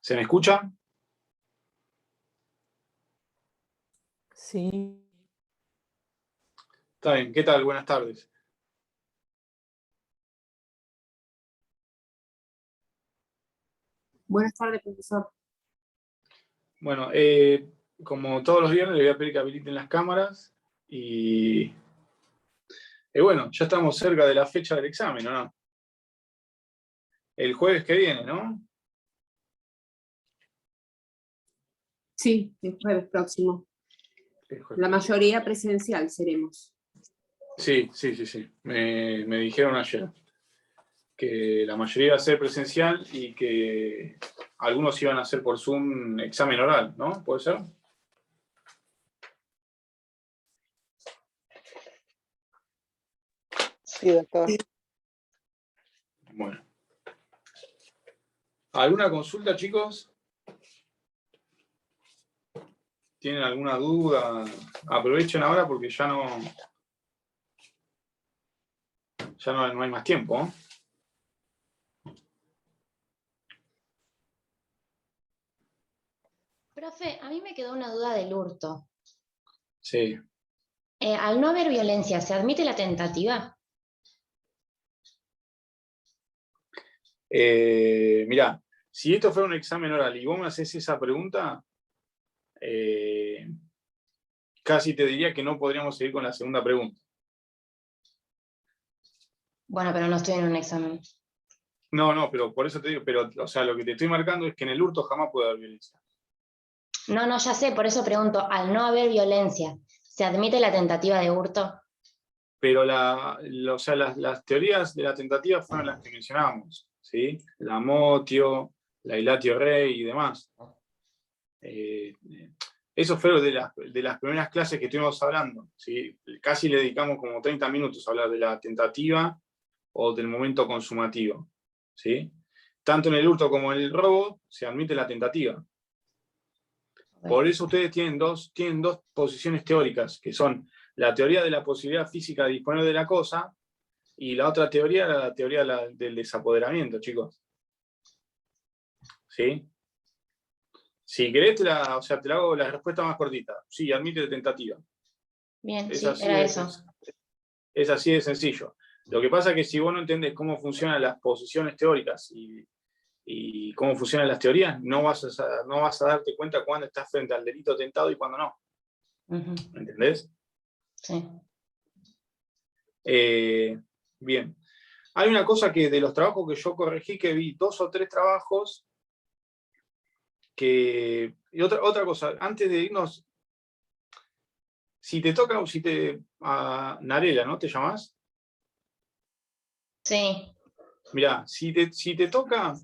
¿Se me escucha? Sí. Está bien, ¿qué tal? Buenas tardes. Buenas tardes, profesor. Bueno, como todos los viernes, le voy a pedir que habiliten las cámaras y bueno, ya estamos cerca de la fecha del examen, ¿o no? El jueves que viene, ¿no? Sí, el jueves próximo. La mayoría presencial seremos. Sí. Me dijeron ayer que la mayoría iba a ser presencial y que algunos iban a hacer por Zoom examen oral, ¿no? ¿Puede ser? Sí, doctor. Bueno. ¿Alguna consulta, chicos? ¿Tienen alguna duda? Aprovechen ahora porque ya no hay más tiempo, ¿eh? Profe, a mí me quedó una duda del hurto. Sí. Al no haber violencia, ¿se admite la tentativa? Mirá, si esto fuera un examen oral y vos me haces esa pregunta, casi te diría que no podríamos seguir con la segunda pregunta. Bueno, pero no estoy en un examen. No, pero por eso te digo, o sea, lo que te estoy marcando es que en el hurto jamás puede haber violencia. No, ya sé, por eso pregunto, al no haber violencia, ¿se admite la tentativa de hurto? Pero o sea, las teorías de la tentativa fueron las que mencionábamos, ¿sí? La motio, la ilatio rei y demás. Eso fue de las primeras clases que estuvimos hablando, ¿sí? Casi le dedicamos como 30 minutos a hablar de la tentativa o del momento consumativo, ¿sí? Tanto en el hurto como en el robo se admite la tentativa. Por eso ustedes tienen dos posiciones teóricas, que son la teoría de la posibilidad física de disponer de la cosa y la otra teoría, la teoría del desapoderamiento, chicos. ¿Sí? Si querés, te la hago la respuesta más cortita. Sí, admite tentativa. Bien, sí, era eso. Es así de sencillo. Lo que pasa es que si vos no entendés cómo funcionan las posiciones teóricas y cómo funcionan las teorías, no vas a darte cuenta cuándo estás frente al delito tentado y cuándo no. ¿Entendés? Sí. Bien. Hay una cosa que de los trabajos que yo corregí, que vi 2 o 3 trabajos y otra cosa, antes de irnos, si te toca, a Narela, ¿no? ¿Te llamás? Sí. Mirá, si te toca,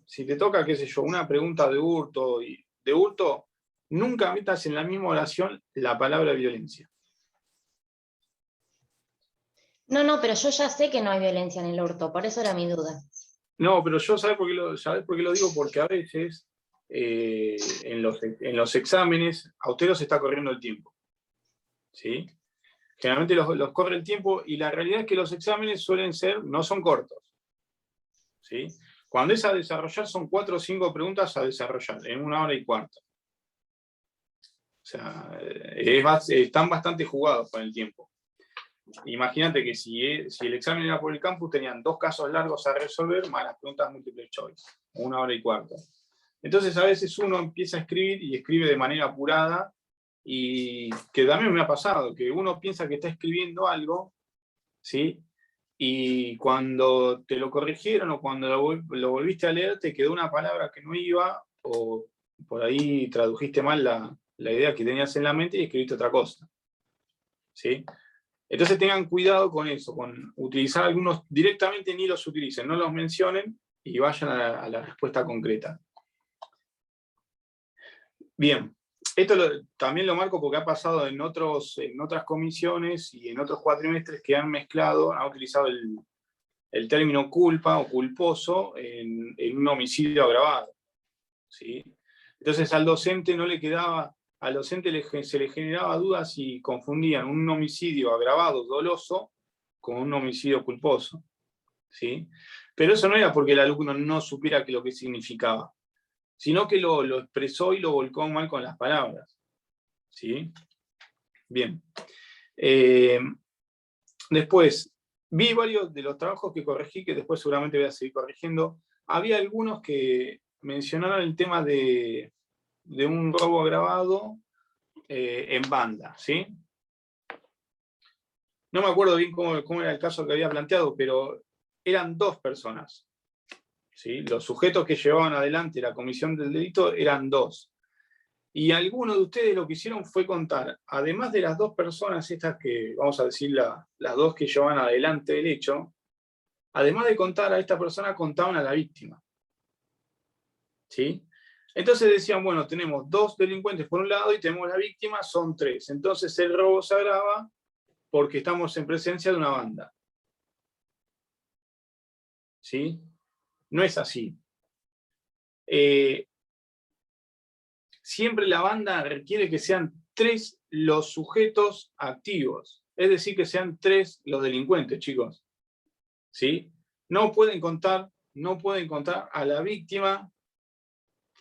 qué sé yo, una pregunta de hurto, nunca metas en la misma oración la palabra violencia. No, pero yo ya sé que no hay violencia en el hurto, por eso era mi duda. No, pero yo, ¿sabés por qué lo digo? Porque a veces en los exámenes a ustedes los está corriendo el tiempo. ¿Sí? Generalmente los corre el tiempo y la realidad es que los exámenes no son cortos. ¿Sí? Cuando es a desarrollar son 4 o 5 preguntas a desarrollar en 1 hora y cuarto. O sea, están bastante jugados con el tiempo. Imagínate que si el examen era por el campus, tenían 2 casos largos a resolver más las preguntas múltiple choice, 1 hora y cuarto. Entonces a veces uno empieza a escribir y escribe de manera apurada, y que también me ha pasado, que uno piensa que está escribiendo algo, ¿sí? Y cuando te lo corrigieron o cuando lo volviste a leer, te quedó una palabra que no iba, o por ahí tradujiste mal la idea que tenías en la mente y escribiste otra cosa. ¿Sí? Entonces tengan cuidado con eso, con utilizar algunos, directamente ni los utilicen, no los mencionen y vayan a la respuesta concreta. Bien, esto también lo marco porque ha pasado en otras comisiones y en otros cuatrimestres que han utilizado el término culpa o culposo en un homicidio agravado. ¿Sí? Entonces al docente se le generaba dudas si confundían un homicidio agravado, doloso, con un homicidio culposo. ¿Sí? Pero eso no era porque el alumno no supiera lo que significaba. sino que lo expresó y lo volcó mal con las palabras. ¿Sí? Bien. Después, vi varios de los trabajos que corregí, que después seguramente voy a seguir corrigiendo. Había algunos que mencionaron el tema de un robo grabado en banda, ¿sí? No me acuerdo bien cómo era el caso que había planteado, pero eran 2 personas. ¿Sí? Los sujetos que llevaban adelante la comisión del delito eran 2. Y algunos de ustedes lo que hicieron fue contar, además de las 2 personas, estas que, vamos a decir, las 2 que llevaban adelante el hecho, además de contar a esta persona, contaban a la víctima. ¿Sí? Entonces decían, bueno, tenemos 2 delincuentes por un lado y tenemos la víctima, son 3. Entonces el robo se agrava porque estamos en presencia de una banda. ¿Sí? No es así. Siempre la banda requiere que sean 3 los sujetos activos. Es decir, que sean 3 los delincuentes, chicos. ¿Sí? No pueden contar a la víctima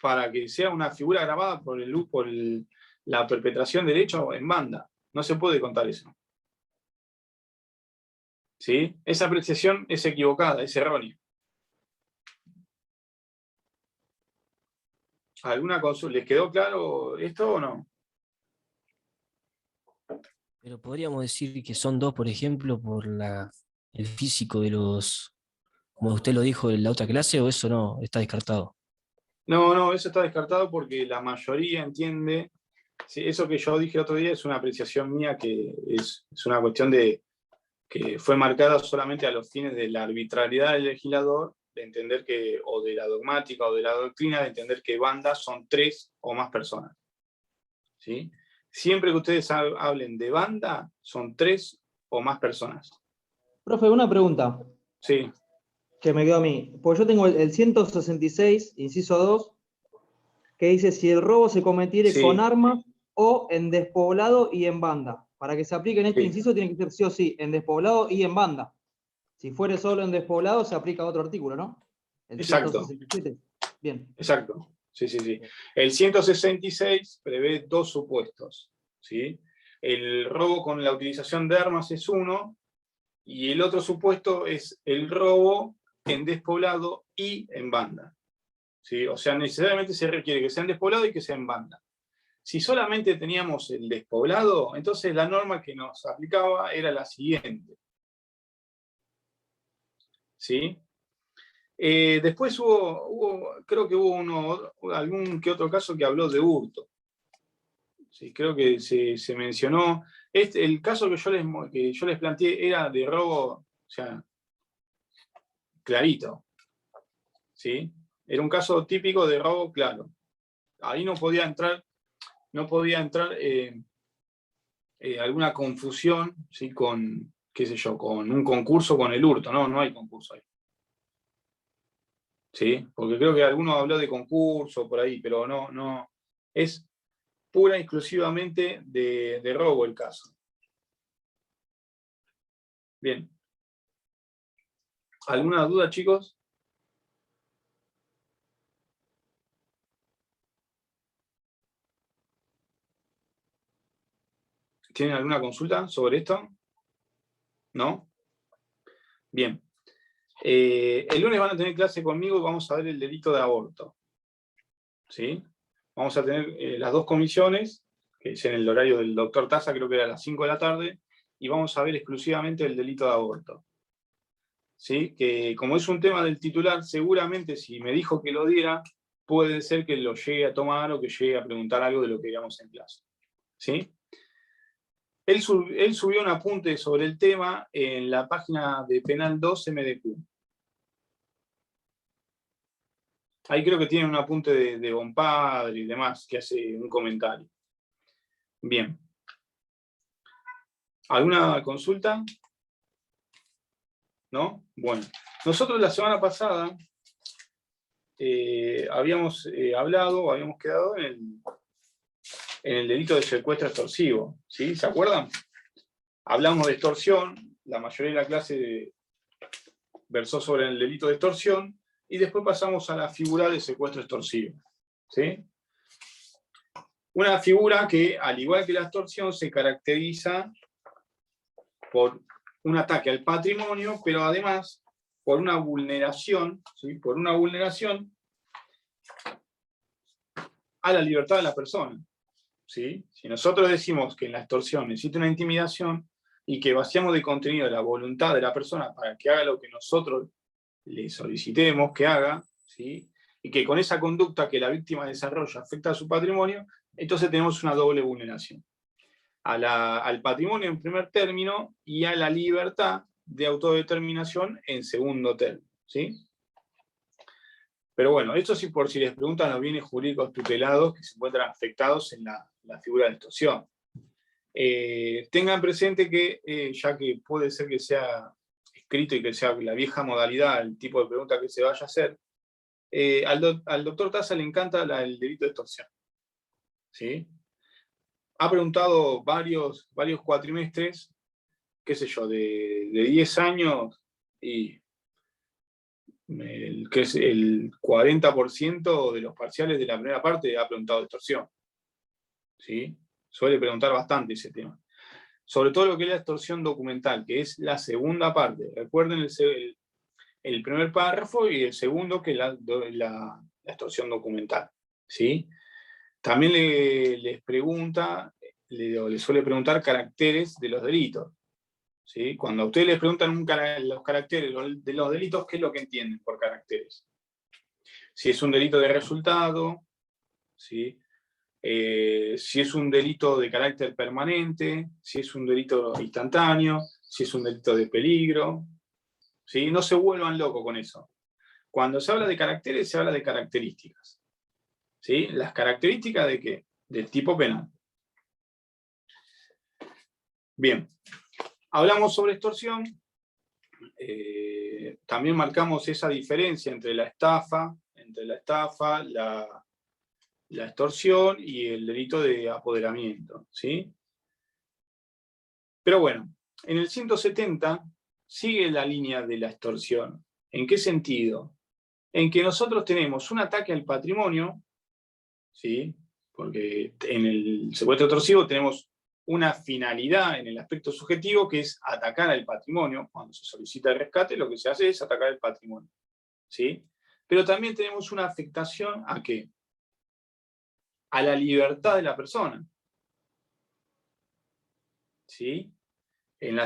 para que sea una figura grabada por la perpetración del hecho en banda. No se puede contar eso. ¿Sí? Esa apreciación es equivocada, es errónea. ¿Alguna consulta? ¿Les quedó claro esto o no? Pero podríamos decir que son 2, por ejemplo, por el físico de los, como usted lo dijo en la otra clase, o eso no, está descartado. No, eso está descartado porque la mayoría entiende, sí, eso que yo dije el otro día es una apreciación mía que es una cuestión de que fue marcada solamente a los fines de la arbitrariedad del legislador, de entender que, o de la dogmática o de la doctrina, de entender que bandas son 3 o más personas. ¿Sí? Siempre que ustedes hablen de banda, son 3 o más personas. Profe, una pregunta. Sí. Que me quedó a mí. Pues yo tengo el 166, inciso 2, que dice si el robo se cometiere Sí. con armas o en despoblado y en banda. Para que se aplique en este Sí. inciso tiene que ser sí o sí, en despoblado y en banda. Si fuere solo en despoblado, se aplica otro artículo, ¿no? El Exacto. 167. Bien. Exacto. Sí. El 166 prevé 2 supuestos. ¿Sí? El robo con la utilización de armas es uno, y el otro supuesto es el robo en despoblado y en banda. ¿Sí? O sea, necesariamente se requiere que sea en despoblado y que sea en banda. Si solamente teníamos el despoblado, entonces la norma que nos aplicaba era la siguiente. ¿Sí? Después creo que hubo algún que otro caso que habló de hurto. Sí, creo que se mencionó. El caso que yo les planteé era de robo, o sea, clarito. ¿Sí? Era un caso típico de robo claro. Ahí no podía entrar alguna confusión, ¿sí? Con, qué sé yo, con un concurso con el hurto. No hay concurso ahí. ¿Sí? Porque creo que alguno habló de concurso por ahí, pero no. Es pura y exclusivamente de robo el caso. Bien. ¿Alguna duda, chicos? ¿Tienen alguna consulta sobre esto? ¿No? Bien. El lunes van a tener clase conmigo y vamos a ver el delito de aborto. ¿Sí? Vamos a tener las 2 comisiones, que es en el horario del doctor Taza, creo que era a las 5 de la tarde, y vamos a ver exclusivamente el delito de aborto. ¿Sí? Que como es un tema del titular, seguramente si me dijo que lo diera, puede ser que lo llegue a tomar o que llegue a preguntar algo de lo que veamos en clase. ¿Sí? Él subió un apunte sobre el tema en la página de Penal 2 MDQ. Ahí creo que tiene un apunte de Bonpadre y demás, que hace un comentario. Bien. ¿Alguna consulta? ¿No? Bueno. Nosotros la semana pasada habíamos quedado en el delito de secuestro extorsivo. ¿Sí? ¿Se acuerdan? Hablamos de extorsión, la mayoría de la clase versó sobre el delito de extorsión, y después pasamos a la figura de secuestro extorsivo. ¿sí? Una figura que, al igual que la extorsión, se caracteriza por un ataque al patrimonio, pero además por una vulneración, ¿sí? Por una vulneración a la libertad de la persona, ¿sí? Si nosotros decimos que en la extorsión existe una intimidación y que vaciamos de contenido la voluntad de la persona para que haga lo que nosotros le solicitemos que haga, ¿sí? Y que con esa conducta que la víctima desarrolla afecta a su patrimonio, entonces tenemos una doble vulneración. Al patrimonio en primer término y a la libertad de autodeterminación en segundo término, ¿sí? Pero bueno, esto sí, por si les preguntan los bienes jurídicos tutelados que se encuentran afectados en la figura de extorsión. Tengan presente que, ya que puede ser que sea escrito y que sea la vieja modalidad, el tipo de pregunta que se vaya a hacer, al doctor Taza le encanta el delito de extorsión, ¿sí? Ha preguntado varios cuatrimestres, qué sé yo, de 10 años, y que es el 40% de los parciales de la primera parte ha preguntado de extorsión, ¿sí? Suele preguntar bastante ese tema. Sobre todo lo que es la extorsión documental, que es la segunda parte. Recuerden el primer párrafo y el segundo, que es la extorsión documental, ¿sí? También les pregunta, les suele preguntar caracteres de los delitos, ¿sí? Cuando a ustedes les preguntan los caracteres de los delitos, ¿qué es lo que entienden por caracteres? Si es un delito de resultado, ¿sí? Si es un delito de carácter permanente, si es un delito instantáneo, si es un delito de peligro, ¿sí? No se vuelvan locos con eso. Cuando se habla de caracteres, se habla de características, ¿sí? ¿Las características de qué? Del tipo penal. Bien, hablamos sobre extorsión, también marcamos esa diferencia entre la estafa, la extorsión y el delito de apoderamiento, ¿sí? Pero bueno, en el 170 sigue la línea de la extorsión. ¿En qué sentido? En que nosotros tenemos un ataque al patrimonio, ¿sí? Porque en el secuestro extorsivo tenemos una finalidad en el aspecto subjetivo, que es atacar al patrimonio. Cuando se solicita el rescate, lo que se hace es atacar el patrimonio, ¿sí? Pero también tenemos una afectación ¿a qué? A la libertad de la persona, ¿sí? En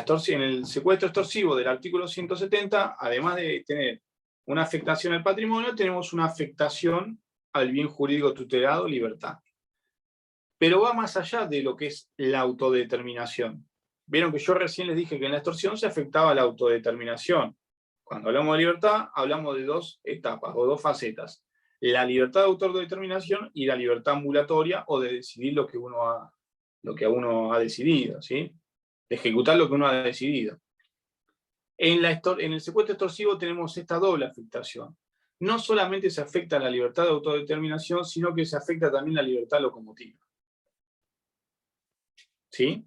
el secuestro extorsivo del artículo 170, además de tener una afectación al patrimonio, tenemos una afectación al bien jurídico tutelado, libertad. Pero va más allá de lo que es la autodeterminación. Vieron que yo recién les dije que en la extorsión se afectaba la autodeterminación. Cuando hablamos de libertad, hablamos de dos etapas o dos facetas. La libertad de autodeterminación y la libertad ambulatoria, o de decidir lo que uno ha decidido, ¿sí? De ejecutar lo que uno ha decidido. En el secuestro extorsivo tenemos esta doble afectación. No solamente se afecta la libertad de autodeterminación, sino que se afecta también la libertad locomotiva, ¿sí?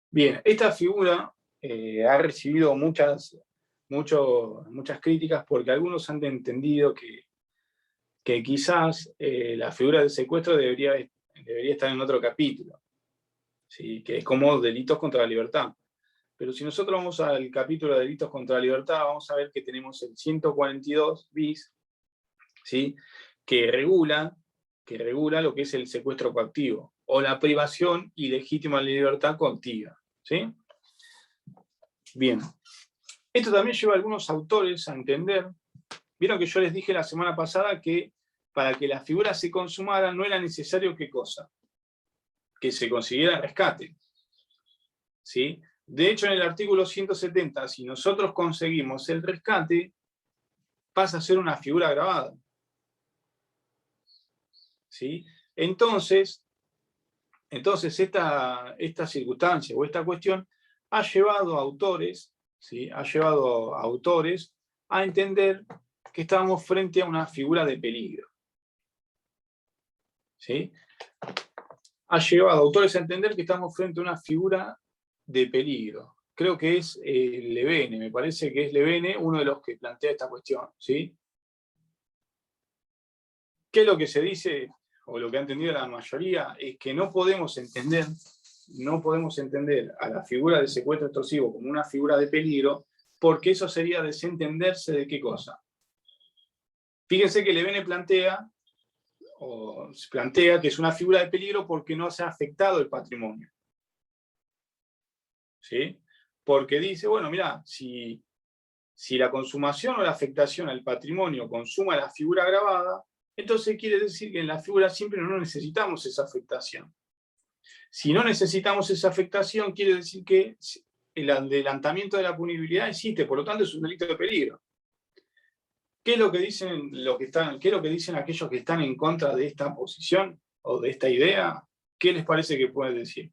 Bien, esta figura ha recibido muchas críticas porque algunos han entendido que quizás la figura del secuestro debería estar en otro capítulo, ¿sí? Que es como delitos contra la libertad. Pero si nosotros vamos al capítulo de delitos contra la libertad, vamos a ver que tenemos el 142 bis, ¿sí? que regula lo que es el secuestro coactivo, o la privación ilegítima de la libertad coactiva, ¿sí? Bien. Esto también lleva a algunos autores a entender, vieron que yo les dije la semana pasada que para que la figura se consumara no era necesario ¿qué cosa? Que se consiguiera rescate, ¿sí? De hecho, en el artículo 170, si nosotros conseguimos el rescate, pasa a ser una figura agravada, ¿sí? Entonces esta circunstancia o esta cuestión ha llevado a autores, ¿sí? Ha llevado a autores a entender que estábamos frente a una figura de peligro, ¿sí? ha llevado a autores a entender que estamos frente a una figura de peligro. Creo que es Levene, me parece que es Levene uno de los que plantea esta cuestión, ¿sí? ¿Qué es lo que se dice, o lo que ha entendido la mayoría? Es que no podemos entender a la figura del secuestro extorsivo como una figura de peligro, porque eso sería desentenderse de qué cosa. Fíjense que Levene plantea que es una figura de peligro porque no se ha afectado el patrimonio. ¿Sí? Porque dice, bueno, mirá, si la consumación o la afectación al patrimonio consuma la figura grabada, entonces quiere decir que en la figura simple no necesitamos esa afectación. Si no necesitamos esa afectación, quiere decir que el adelantamiento de la punibilidad existe, por lo tanto es un delito de peligro. ¿Qué es lo que dicen aquellos que están en contra de esta posición o de esta idea? ¿Qué les parece que puede decir?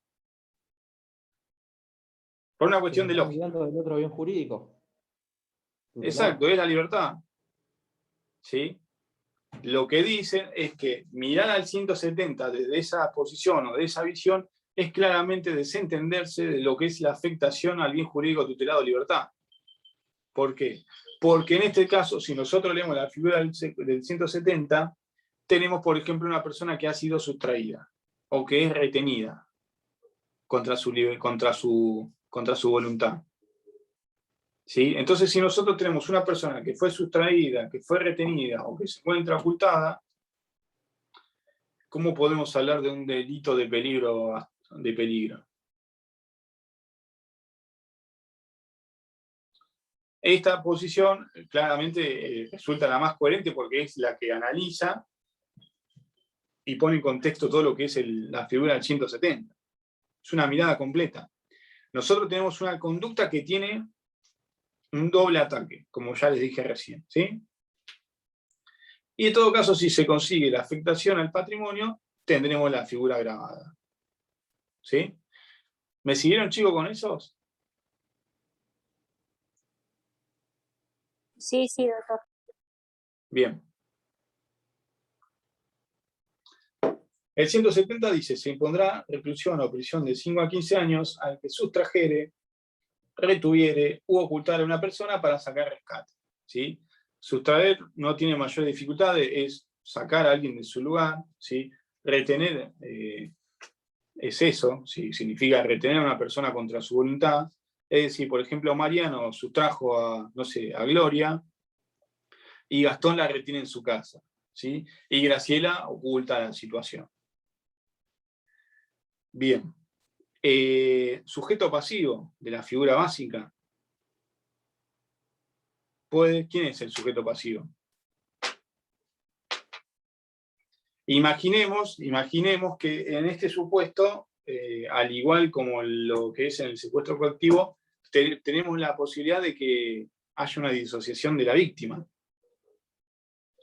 Por una cuestión de lógica. Del otro bien jurídico. Exacto, es la libertad. ¿Sí? Lo que dicen es que mirar al 170 desde esa posición o de esa visión es claramente desentenderse de lo que es la afectación al bien jurídico tutelado de libertad. ¿Por qué? Porque en este caso, si nosotros leemos la figura del 170, tenemos, por ejemplo, una persona que ha sido sustraída o que es retenida contra su voluntad. ¿Sí? Entonces, si nosotros tenemos una persona que fue sustraída, que fue retenida o que se encuentra ocultada, ¿cómo podemos hablar de un delito de peligro? Esta posición claramente resulta la más coherente porque es la que analiza y pone en contexto todo lo que es la figura del 170. Es una mirada completa. Nosotros tenemos una conducta que tiene un doble ataque, como ya les dije recién, ¿sí? Y en todo caso, si se consigue la afectación al patrimonio, tendremos la figura grabada. ¿Sí? ¿Me siguieron, chicos, con esos? Sí, doctor. Bien. El 170 dice, se impondrá reclusión o prisión de 5 a 15 años al que sustrajere, retuviere u ocultare a una persona para sacar rescate. ¿Sí? Sustraer no tiene mayor dificultad, es sacar a alguien de su lugar, ¿sí? Retener es eso, ¿sí? Significa retener a una persona contra su voluntad. Es decir, por ejemplo, Mariano sustrajo a Gloria y Gastón la retiene en su casa, ¿sí? Y Graciela oculta la situación. Bien. Sujeto pasivo de la figura básica. ¿Quién es el sujeto pasivo? Imaginemos que en este supuesto, al igual como lo que es en el secuestro coactivo, tenemos la posibilidad de que haya una disociación de la víctima.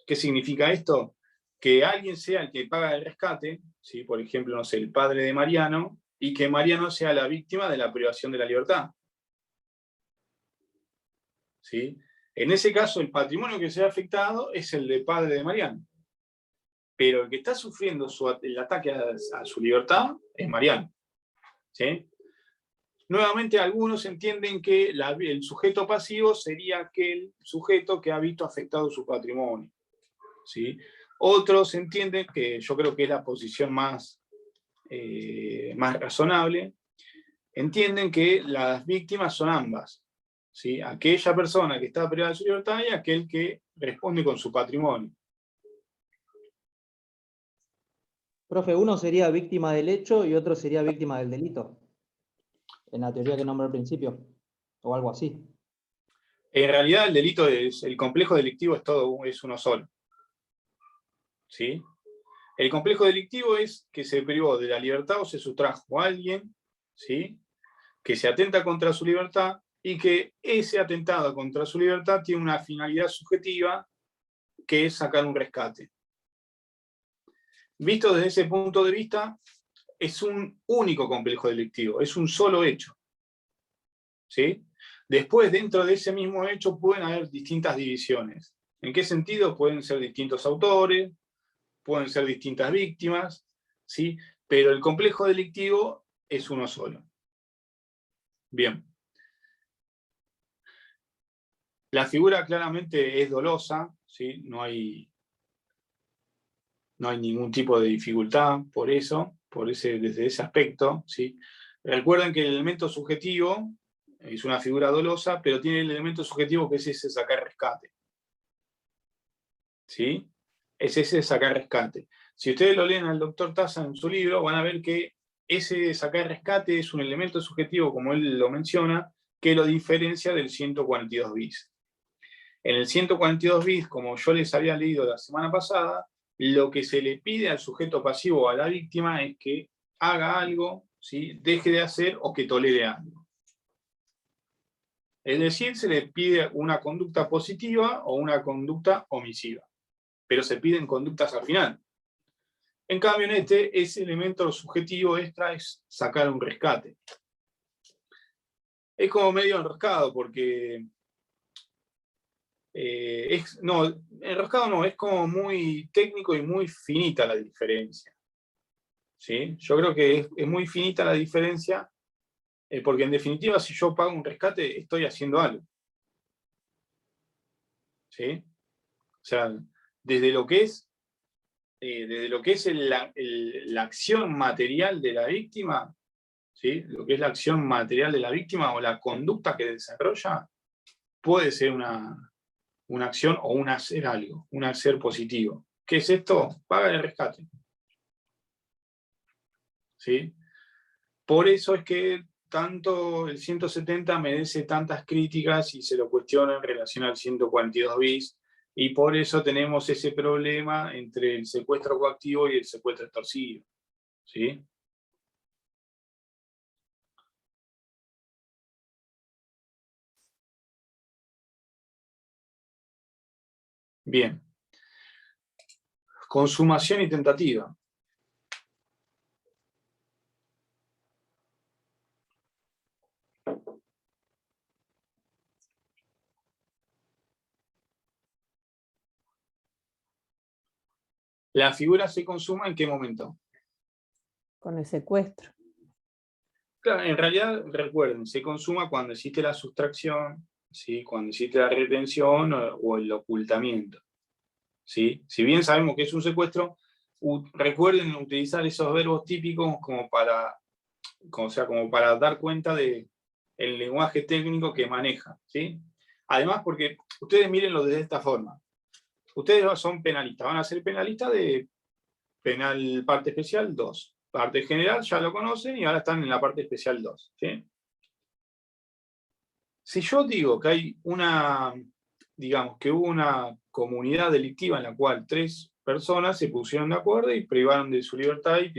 ¿Qué significa esto? Que alguien sea el que paga el rescate, ¿sí? Por ejemplo, no sé, el padre de Mariano, y que Mariano sea la víctima de la privación de la libertad. ¿Sí? En ese caso, el patrimonio que se ha afectado es el del padre de Mariano. Pero el que está sufriendo el ataque a su libertad es Mariano. ¿Sí? Nuevamente, algunos entienden que el sujeto pasivo sería aquel sujeto que ha visto afectado su patrimonio. ¿Sí? Otros entienden, que yo creo que es la posición más razonable, entienden que las víctimas son ambas. ¿Sí? Aquella persona que está privada de su libertad y aquel que responde con su patrimonio. Profe, uno sería víctima del hecho y otro sería víctima del delito. En la teoría que nombré al principio. O algo así. En realidad el complejo delictivo es uno solo. ¿Sí? El complejo delictivo es que se privó de la libertad o se sustrajo a alguien, ¿sí? Que se atenta contra su libertad y que ese atentado contra su libertad tiene una finalidad subjetiva que es sacar un rescate. Visto desde ese punto de vista, es un único complejo delictivo, es un solo hecho. ¿Sí? Después, dentro de ese mismo hecho, pueden haber distintas divisiones. ¿En qué sentido? Pueden ser distintos autores, pueden ser distintas víctimas, ¿sí? pero el complejo delictivo es uno solo. Bien. La figura claramente es dolosa, ¿sí? No hay ningún tipo de dificultad por eso, desde ese aspecto, ¿sí? Recuerden que el elemento subjetivo es una figura dolosa, pero tiene el elemento subjetivo que es ese sacar rescate. ¿Sí? Es ese sacar rescate. Si ustedes lo leen al doctor Taza en su libro, van a ver que ese sacar rescate es un elemento subjetivo, como él lo menciona, que lo diferencia del 142 bis. En el 142 bis, como yo les había leído la semana pasada, lo que se le pide al sujeto pasivo o a la víctima es que haga algo, ¿sí? Deje de hacer o que tolere algo. Es decir, se le pide una conducta positiva o una conducta omisiva, pero se piden conductas al final. En cambio, en ese elemento subjetivo extra es sacar un rescate. Es como medio enroscado, porque enroscado no, es como muy técnico y muy finita la diferencia. ¿Sí? Yo creo que es muy finita la diferencia, porque en definitiva, si yo pago un rescate, estoy haciendo algo. ¿Sí? O sea, desde lo que es la acción material de la víctima, ¿sí? Lo que es la acción material de la víctima o la conducta que desarrolla, puede ser una acción o un hacer algo, un hacer positivo. ¿Qué es esto? Paga el rescate. ¿Sí? Por eso es que tanto el 170 merece tantas críticas y se lo cuestiona en relación al 142 bis, y por eso tenemos ese problema entre el secuestro coactivo y el secuestro extorsivo. ¿Sí? Bien. Consumación y tentativa. ¿La figura se consuma en qué momento? Con el secuestro. Claro, en realidad, recuerden, se consuma cuando existe la sustracción, ¿sí? Cuando existe la retención o el ocultamiento. ¿Sí? Si bien sabemos que es un secuestro, recuerden utilizar esos verbos típicos como para dar cuenta del lenguaje técnico que maneja. ¿Sí? Además, porque ustedes mírenlo desde esta forma. Ustedes son penalistas, van a ser penalistas de penal parte especial 2. Parte general ya lo conocen y ahora están en la parte especial 2. ¿Sí? Si yo digo que hay que hubo una comunidad delictiva en la cual 3 personas se pusieron de acuerdo y privaron de su libertad y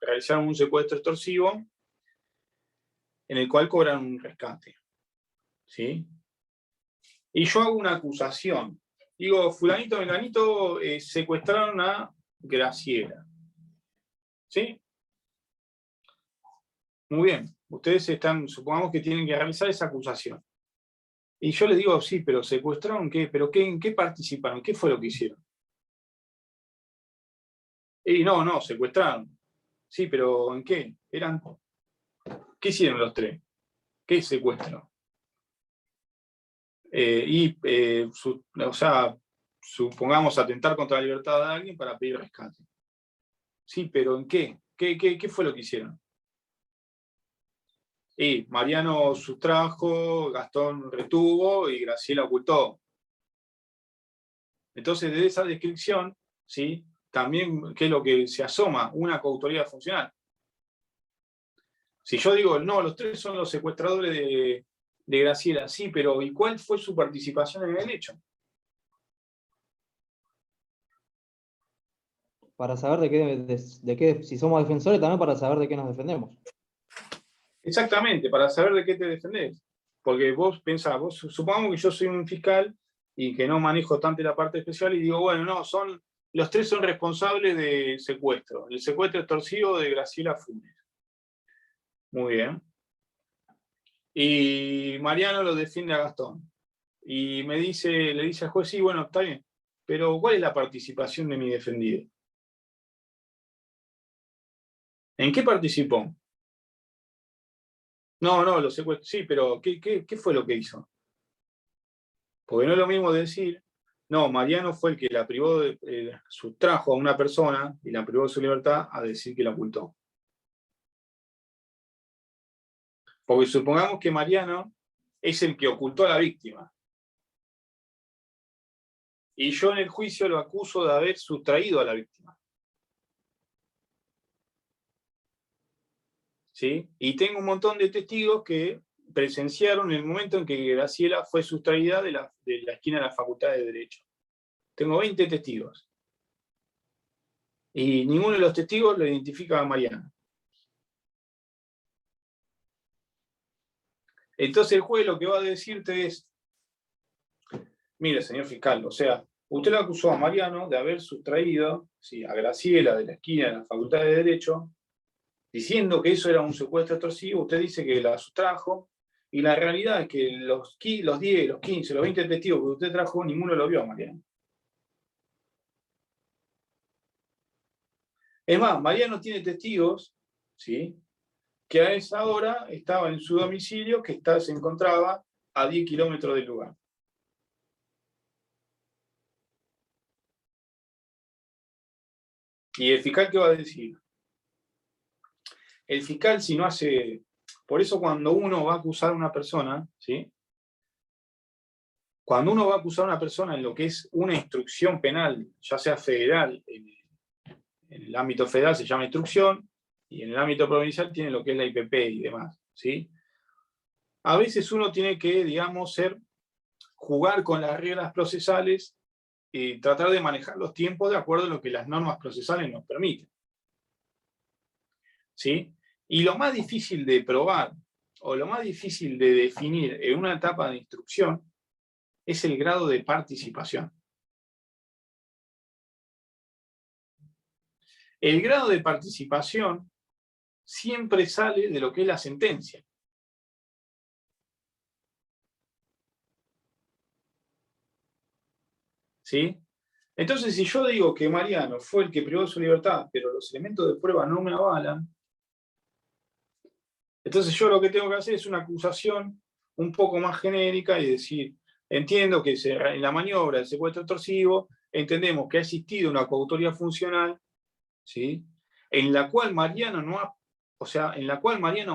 realizaron un secuestro extorsivo en el cual cobraron un rescate. ¿Sí? Y yo hago una acusación. Digo, fulanito, menganito, secuestraron a Graciela. ¿Sí? Muy bien. Ustedes supongamos que tienen que realizar esa acusación. Y yo les digo, sí, pero ¿secuestraron qué? ¿Pero en qué participaron? ¿Qué fue lo que hicieron? Y no, secuestraron. Sí, pero ¿en qué? ¿Qué hicieron los 3? ¿Qué secuestro? Supongamos atentar contra la libertad de alguien para pedir rescate. Sí, pero ¿en qué? ¿Qué fue lo que hicieron? Y Mariano sustrajo, Gastón retuvo y Graciela ocultó. Entonces, de esa descripción, ¿sí? También, ¿qué es lo que se asoma? Una coautoría funcional. Si yo digo, no, los 3 son los secuestradores de Graciela, sí, pero ¿y cuál fue su participación en el hecho? Para saber de qué, si somos defensores, también para saber de qué nos defendemos. Exactamente, para saber de qué te defendés. Porque vos pensás, supongamos que yo soy un fiscal y que no manejo tanto la parte especial y digo, bueno, no, los 3 son responsables de secuestro. El secuestro extorsivo de Graciela Funes. Muy bien. Y Mariano lo defiende a Gastón. Y le dice al juez, sí, bueno, está bien, pero ¿cuál es la participación de mi defendido? ¿En qué participó? No, lo secuestró. Sí, pero ¿qué fue lo que hizo? Porque no es lo mismo decir, no, Mariano fue el que la privó, sustrajo a una persona y la privó de su libertad, a decir que la ocultó. Porque supongamos que Mariano es el que ocultó a la víctima. Y yo en el juicio lo acuso de haber sustraído a la víctima. ¿Sí? Y tengo un montón de testigos que presenciaron el momento en que Graciela fue sustraída de la esquina de la Facultad de Derecho. Tengo 20 testigos. Y ninguno de los testigos lo identifica a Mariano. Entonces el juez lo que va a decirte es, mire, señor fiscal, o sea, usted lo acusó a Mariano de haber sustraído, ¿sí?, a Graciela de la esquina de la Facultad de Derecho, diciendo que eso era un secuestro extorsivo. Usted dice que la sustrajo, y la realidad es que los 10, los 15, los 20 testigos que usted trajo, ninguno lo vio a Mariano. Es más, Mariano tiene testigos, ¿sí?, que a esa hora estaba en su domicilio, que se encontraba a 10 kilómetros del lugar. ¿Y el fiscal qué va a decir? El fiscal, si no hace... Por eso cuando uno va a acusar a una persona, ¿sí?, cuando uno va a acusar a una persona en lo que es una instrucción penal, ya sea federal, en el ámbito federal se llama instrucción, y en el ámbito provincial tiene lo que es la IPP y demás, ¿sí? A veces uno tiene que, digamos, jugar con las reglas procesales y tratar de manejar los tiempos de acuerdo a lo que las normas procesales nos permiten, ¿sí? Y lo más difícil de probar, o lo más difícil de definir en una etapa de instrucción, es el grado de participación. El grado de participación siempre sale de lo que es la sentencia. ¿Sí? Entonces, si yo digo que Mariano fue el que privó de su libertad, pero los elementos de prueba no me avalan, entonces yo lo que tengo que hacer es una acusación un poco más genérica y decir, entiendo que en la maniobra del secuestro extorsivo, entendemos que ha existido una coautoría funcional, ¿sí?, en la cual Mariano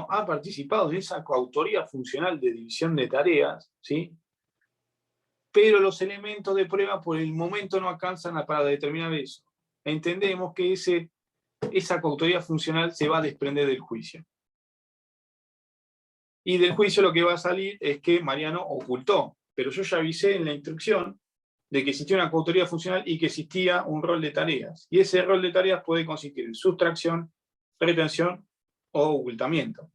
ha participado en esa coautoría funcional de división de tareas, ¿sí?, pero los elementos de prueba por el momento no alcanzan para determinar eso. Entendemos que esa coautoría funcional se va a desprender del juicio. Y del juicio lo que va a salir es que Mariano ocultó, pero yo ya avisé en la instrucción de que existía una coautoría funcional y que existía un rol de tareas. Y ese rol de tareas puede consistir en sustracción, retención o ocultamiento.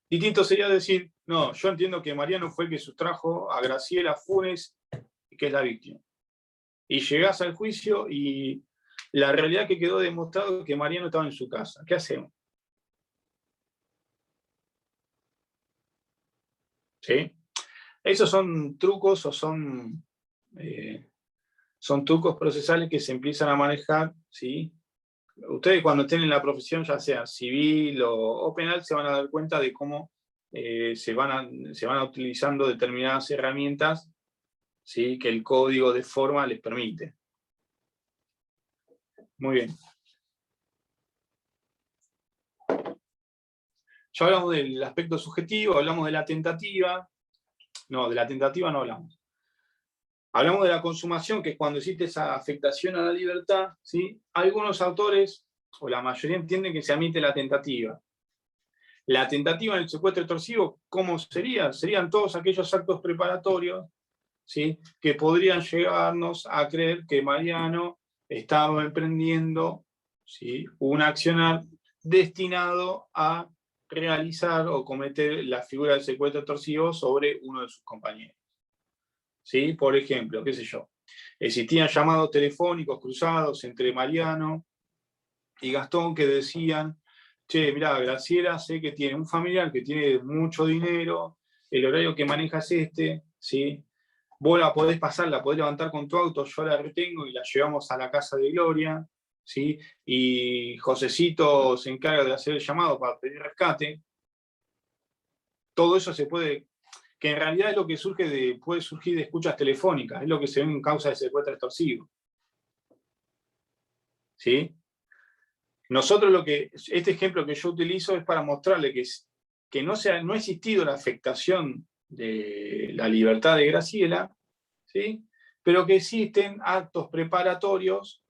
Distinto sería decir, no, yo entiendo que Mariano fue el que sustrajo a Graciela Funes, que es la víctima. Y llegás al juicio y la realidad que quedó demostrado es que Mariano estaba en su casa. ¿Qué hacemos? ¿Sí? Esos son trucos o son trucos procesales que se empiezan a manejar, ¿sí? Ustedes cuando estén en la profesión, ya sea civil o penal, se van a dar cuenta de cómo se van utilizando determinadas herramientas, ¿sí?, que el código de forma les permite. Muy bien. Ya hablamos del aspecto subjetivo, hablamos de la tentativa. No, de la tentativa no hablamos. Hablamos de la consumación, que es cuando existe esa afectación a la libertad, ¿sí? Algunos autores, o la mayoría, entienden que se admite la tentativa. La tentativa en el secuestro extorsivo, ¿cómo sería? Serían todos aquellos actos preparatorios, ¿sí?, que podrían llevarnos a creer que Mariano estaba emprendiendo, ¿sí?, un accionar destinado a realizar o cometer la figura del secuestro extorsivo sobre uno de sus compañeros. ¿Sí? Por ejemplo, qué sé yo, existían llamados telefónicos cruzados entre Mariano y Gastón que decían, che, mirá, Graciela, sé que tiene un familiar que tiene mucho dinero, el horario que maneja es este, ¿sí? Vos la podés pasar, la podés levantar con tu auto, yo la retengo y la llevamos a la casa de Gloria, ¿sí? Y Josecito se encarga de hacer el llamado para pedir rescate, todo eso se puede, que en realidad es lo que puede surgir de escuchas telefónicas, es lo que se ve en causa de secuestro extorsivo. ¿Sí? Nosotros este ejemplo que yo utilizo es para mostrarle que no ha existido la afectación de la libertad de Graciela, ¿sí? Pero que existen actos preparatorios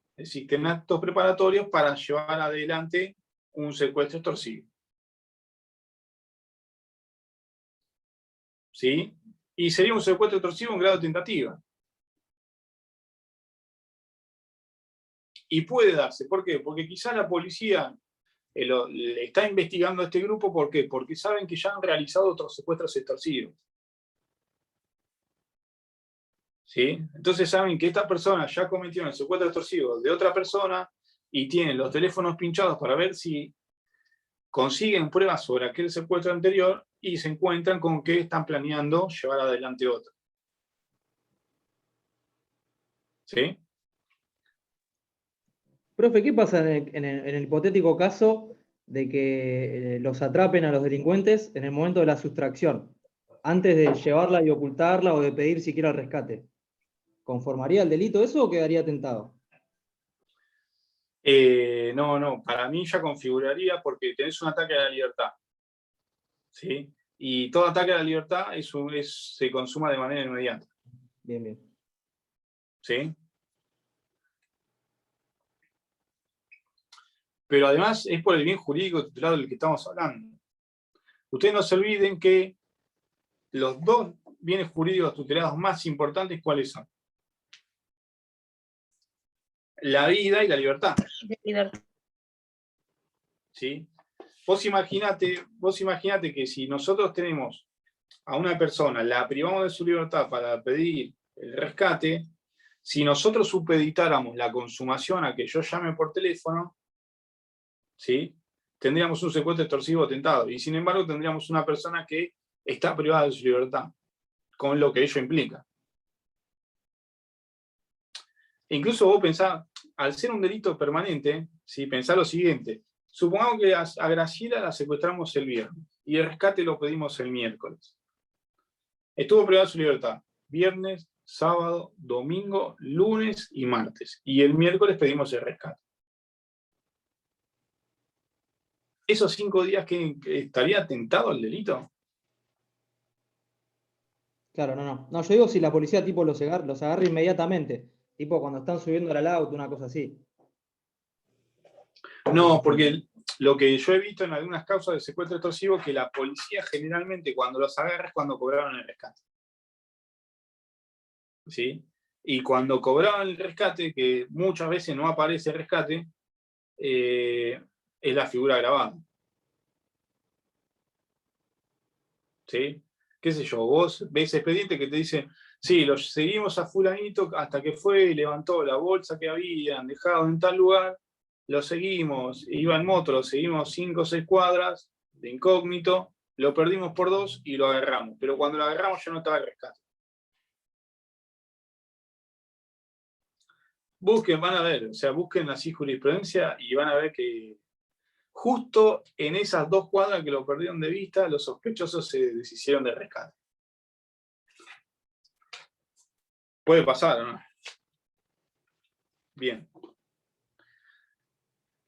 para llevar adelante un secuestro extorsivo. ¿Sí? Y sería un secuestro extorsivo en grado de tentativa. Y puede darse. ¿Por qué? Porque quizá la policía está investigando a este grupo. ¿Por qué? Porque saben que ya han realizado otros secuestros extorsivos. ¿Sí? Entonces saben que esta persona ya cometió el secuestro extorsivo de otra persona y tienen los teléfonos pinchados para ver si consiguen pruebas sobre aquel secuestro anterior y se encuentran con que están planeando llevar adelante otro. ¿Sí? Profe, ¿qué pasa en el hipotético caso de que los atrapen a los delincuentes en el momento de la sustracción, antes de llevarla y ocultarla o de pedir siquiera el rescate? ¿Conformaría el delito eso o quedaría tentado? No, para mí ya configuraría porque tenés un ataque a la libertad. ¿Sí? Y todo ataque a la libertad se consuma de manera inmediata. Bien, bien. ¿Sí? Pero además es por el bien jurídico tutelado del que estamos hablando. Ustedes no se olviden que los dos bienes jurídicos tutelados más importantes, ¿cuáles son? La vida y la libertad. ¿Sí? Vos imaginate que si nosotros tenemos a una persona, la privamos de su libertad para pedir el rescate, si nosotros supeditáramos la consumación a que yo llame por teléfono, ¿sí? Tendríamos un secuestro extorsivo tentado, y sin embargo tendríamos una persona que está privada de su libertad, con lo que ello implica. Incluso vos pensás, al ser un delito permanente, ¿sí? Pensá lo siguiente, supongamos que a Graciela la secuestramos el viernes, y el rescate lo pedimos el miércoles. Estuvo privada de su libertad, viernes, sábado, domingo, lunes y martes, y el miércoles pedimos el rescate. ¿Esos 5 días que estaría tentado al delito? Claro, no. No, yo digo si la policía tipo los agarra inmediatamente, tipo cuando están subiendo al auto, una cosa así. No, porque lo que yo he visto en algunas causas de secuestro extorsivo es que la policía generalmente cuando los agarra es cuando cobraron el rescate. ¿Sí? Y cuando cobraban el rescate, que muchas veces no aparece el rescate, es la figura grabada. ¿Sí? ¿Qué sé yo? Vos ves expediente que te dice, sí, lo seguimos a fulanito hasta que fue y levantó la bolsa que habían dejado en tal lugar, lo seguimos, iba en moto, lo seguimos 5 o 6 cuadras de incógnito, lo perdimos por 2 y lo agarramos. Pero cuando lo agarramos ya no estaba el rescate. Van a ver, o sea, busquen así jurisprudencia y van a ver que justo en esas 2 cuadras que lo perdieron de vista, los sospechosos se deshicieron del rescate. Puede pasar, ¿o no? Bien.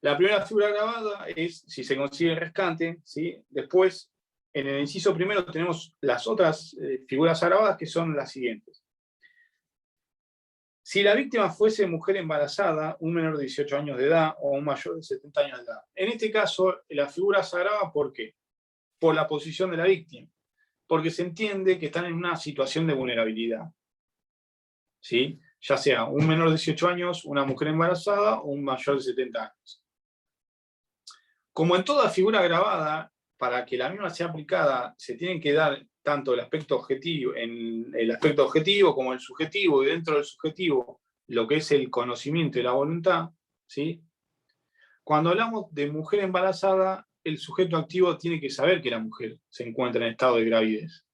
La primera figura grabada es si se consigue el rescate, ¿sí? Después, en el inciso primero tenemos las otras figuras agravadas que son las siguientes. Si la víctima fuese mujer embarazada, un menor de 18 años de edad o un mayor de 70 años de edad. En este caso, la figura se agrava, ¿por qué? Por la posición de la víctima. Porque se entiende que están en una situación de vulnerabilidad. ¿Sí? Ya sea un menor de 18 años, una mujer embarazada o un mayor de 70 años. Como en toda figura grabada, para que la misma sea aplicada, se tienen que dar tanto el aspecto objetivo como el subjetivo, y dentro del subjetivo lo que es el conocimiento y la voluntad, ¿sí? Cuando hablamos de mujer embarazada, el sujeto activo tiene que saber que la mujer se encuentra en estado de gravidez.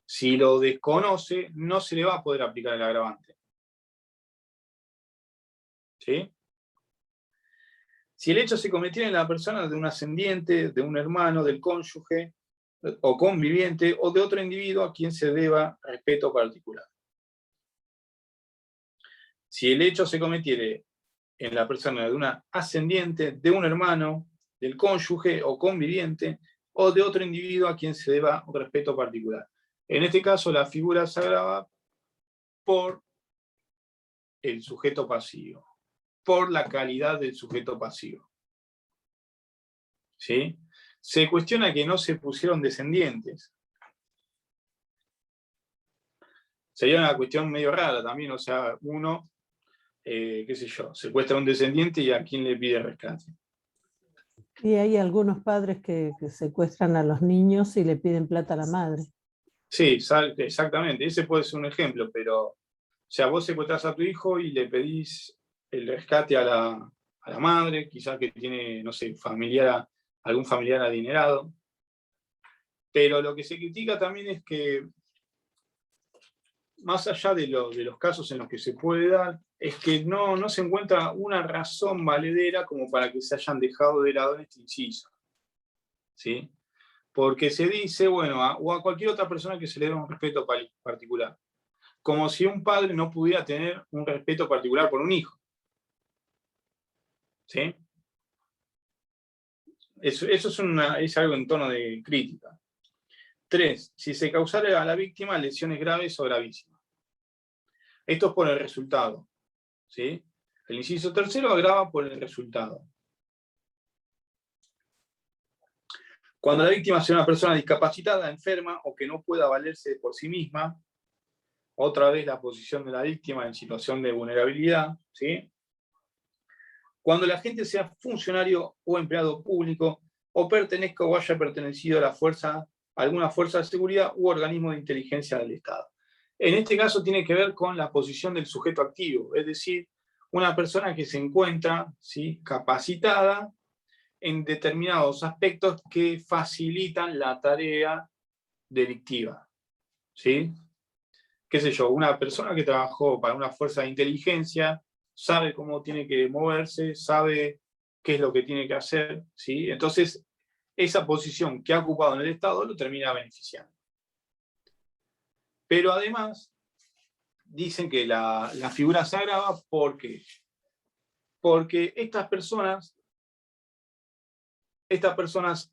Si lo desconoce, no se le va a poder aplicar el agravante. ¿Sí? Si el hecho se cometiera en la persona de un ascendiente, de un hermano, del cónyuge, o conviviente, o de otro individuo a quien se deba respeto particular. Si el hecho se cometiere en la persona de una ascendiente, de un hermano, del cónyuge o conviviente, o de otro individuo a quien se deba un respeto particular. En este caso, la figura se agrava por el sujeto pasivo, por la calidad del sujeto pasivo. ¿Sí? Se cuestiona que no se pusieron descendientes. Sería una cuestión medio rara también, o sea, uno, qué sé yo, secuestra a un descendiente y a quién le pide rescate. Y hay algunos padres que secuestran a los niños y le piden plata a la madre. Sí, exactamente, ese puede ser un ejemplo, pero, o sea, vos secuestrás a tu hijo y le pedís el rescate a la madre, quizás que tiene, no sé, algún familiar adinerado, pero lo que se critica también es que, más allá de los casos en los que se puede dar, es que no se encuentra una razón valedera como para que se hayan dejado de lado en este inciso. ¿Sí? Porque se dice, bueno, o a cualquier otra persona que se le dé un respeto particular. Como si un padre no pudiera tener un respeto particular por un hijo. ¿Sí? Eso es algo en tono de crítica. 3. Si se causara a la víctima lesiones graves o gravísimas. Esto es por el resultado. ¿Sí? El inciso tercero agrava por el resultado. Cuando la víctima sea una persona discapacitada, enferma o que no pueda valerse por sí misma, otra vez la posición de la víctima en situación de vulnerabilidad, ¿sí? Cuando la gente sea funcionario o empleado público o pertenezca o haya pertenecido a alguna fuerza de seguridad u organismo de inteligencia del Estado. En este caso tiene que ver con la posición del sujeto activo, es decir, una persona que se encuentra, ¿sí?, capacitada en determinados aspectos que facilitan la tarea delictiva. ¿Sí? Qué sé yo, una persona que trabajó para una fuerza de inteligencia, sabe cómo tiene que moverse, sabe qué es lo que tiene que hacer, ¿sí? Entonces, esa posición que ha ocupado en el Estado lo termina beneficiando. Pero además, dicen que la figura se agrava porque estas personas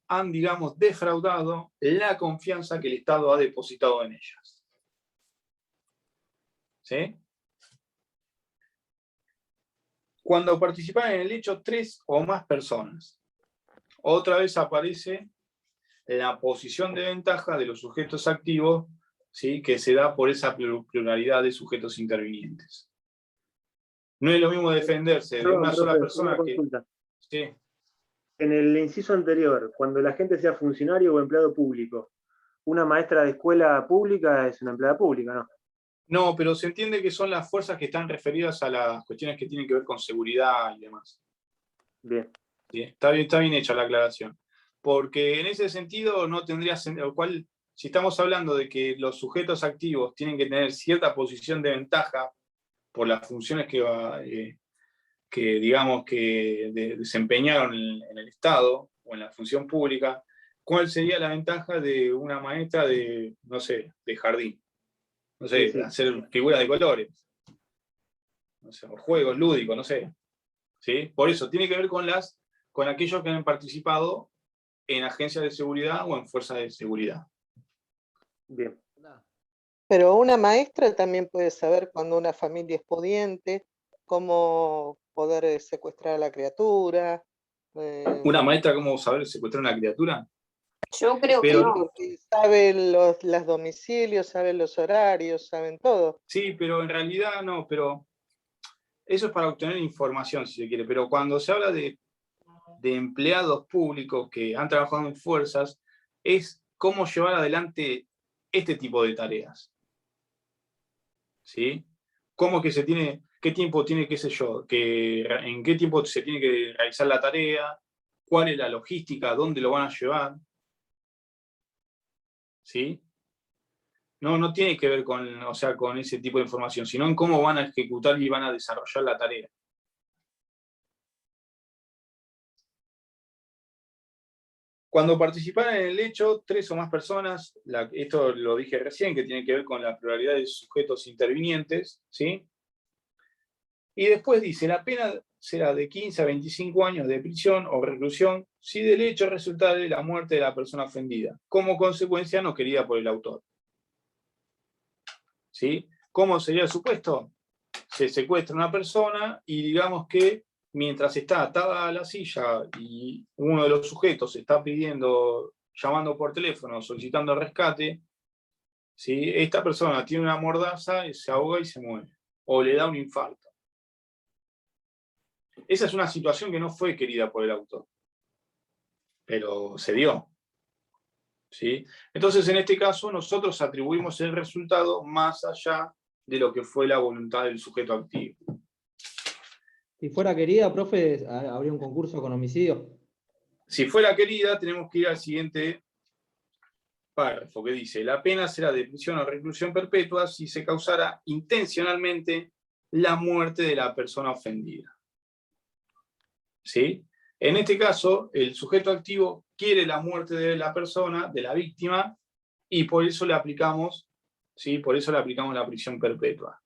han, digamos, defraudado la confianza que el Estado ha depositado en ellas. ¿Sí? Cuando participan en el hecho 3 o más personas, otra vez aparece la posición de ventaja de los sujetos activos, ¿sí?, que se da por esa pluralidad de sujetos intervinientes. No es lo mismo defenderse de una sola persona que... Sí. En el inciso anterior, cuando la gente sea funcionario o empleado público, una maestra de escuela pública es una empleada pública, ¿no? No, pero se entiende que son las fuerzas que están referidas a las cuestiones que tienen que ver con seguridad y demás. Bien. ¿Sí? Está bien hecha la aclaración. Porque en ese sentido no tendría sentido, si estamos hablando de que los sujetos activos tienen que tener cierta posición de ventaja por las funciones que digamos que desempeñaron en el Estado o en la función pública, ¿cuál sería la ventaja de una maestra de, no sé, de jardín? No sé, Sí. hacer figuras de colores, no sé, o juegos lúdicos, no sé. ¿Sí? Por eso, tiene que ver con aquellos que han participado en agencias de seguridad o en fuerzas de seguridad. Bien. Pero una maestra también puede saber cuando una familia es pudiente, cómo poder secuestrar a la criatura. ¿Una maestra cómo saber secuestrar a una criatura? Yo creo que Pero, no. Porque saben los domicilios, saben los horarios, saben todo. sí, pero en realidad no, pero eso es para obtener información, si se quiere. Pero cuando se habla de empleados públicos que han trabajado en fuerzas, es cómo llevar adelante este tipo de tareas. ¿Sí? ¿Cómo que qué tiempo tiene, qué sé yo, en qué tiempo se tiene que realizar la tarea, cuál es la logística, dónde lo van a llevar? ¿Sí? No tiene que ver con ese tipo de información, sino en cómo van a ejecutar y van a desarrollar la tarea. Cuando participaran en el hecho 3 o más personas, esto lo dije recién, que tiene que ver con la pluralidad de sujetos intervinientes, ¿sí? Y después dice, la pena será de 15 a 25 años de prisión o reclusión si del hecho resultare la muerte de la persona ofendida, como consecuencia no querida por el autor. ¿Sí? ¿Cómo sería el supuesto? Se secuestra una persona y digamos que mientras está atada a la silla y uno de los sujetos está pidiendo, llamando por teléfono, solicitando rescate, ¿sí? Esta persona tiene una mordaza, se ahoga y se muere, o le da un infarto. Esa es una situación que no fue querida por el autor, pero se dio. ¿Sí? Entonces, en este caso, nosotros atribuimos el resultado más allá de lo que fue la voluntad del sujeto activo. Si fuera querida, profe, habría un concurso con homicidio. Si fuera querida, tenemos que ir al siguiente párrafo que dice: la pena será de prisión o reclusión perpetua si se causara intencionalmente la muerte de la persona ofendida. ¿Sí? En este caso, el sujeto activo quiere la muerte de la persona, de la víctima, y por eso le aplicamos, ¿sí? Por eso le aplicamos la prisión perpetua.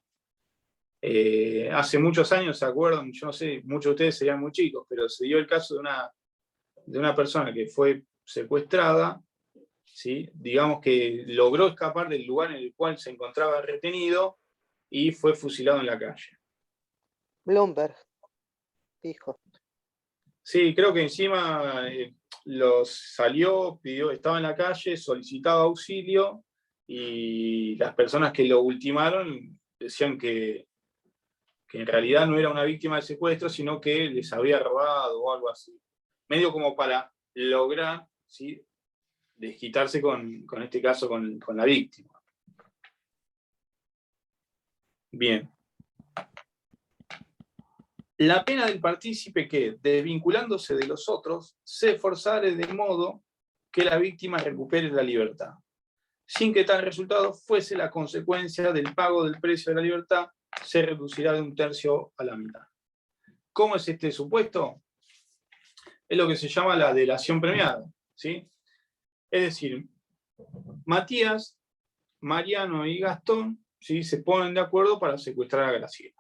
Hace muchos años, ¿se acuerdan? Yo no sé, muchos de ustedes serían muy chicos, pero se dio el caso de una persona que fue secuestrada, ¿sí? Digamos que logró escapar del lugar en el cual se encontraba retenido y fue fusilado en la calle. Bloomberg dijo. Sí, creo que encima salió, estaba en la calle, solicitaba auxilio y las personas que lo ultimaron decían que en realidad no era una víctima de secuestro, sino que les había robado o algo así. Medio como para lograr, ¿sí?, desquitarse con este caso, con la víctima. Bien. La pena del partícipe que, desvinculándose de los otros, se esforzare de modo que la víctima recupere la libertad, sin que tal resultado fuese la consecuencia del pago del precio de la libertad, se reducirá de 1/3 a la mitad. ¿Cómo es este supuesto? Es lo que se llama la delación premiada, ¿sí? Es decir, Matías, Mariano y Gastón, ¿sí?, se ponen de acuerdo para secuestrar a Graciela.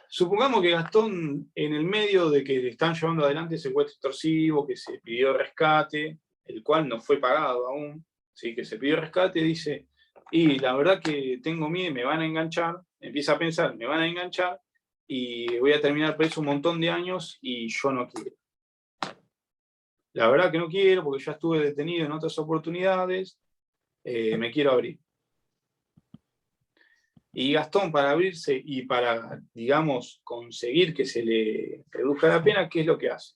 Supongamos que Gastón, en el medio de que están llevando adelante el secuestro extorsivo, que se pidió rescate, el cual no fue pagado aún, ¿sí?, que se pidió rescate, dice, y la verdad que tengo miedo, me van a enganchar, empieza a pensar, me van a enganchar, y voy a terminar preso un montón de años, y yo no quiero. La verdad que no quiero, porque ya estuve detenido en otras oportunidades, me quiero abrir. Y Gastón, para abrirse y para, digamos, conseguir que se le reduzca la pena, ¿qué es lo que hace?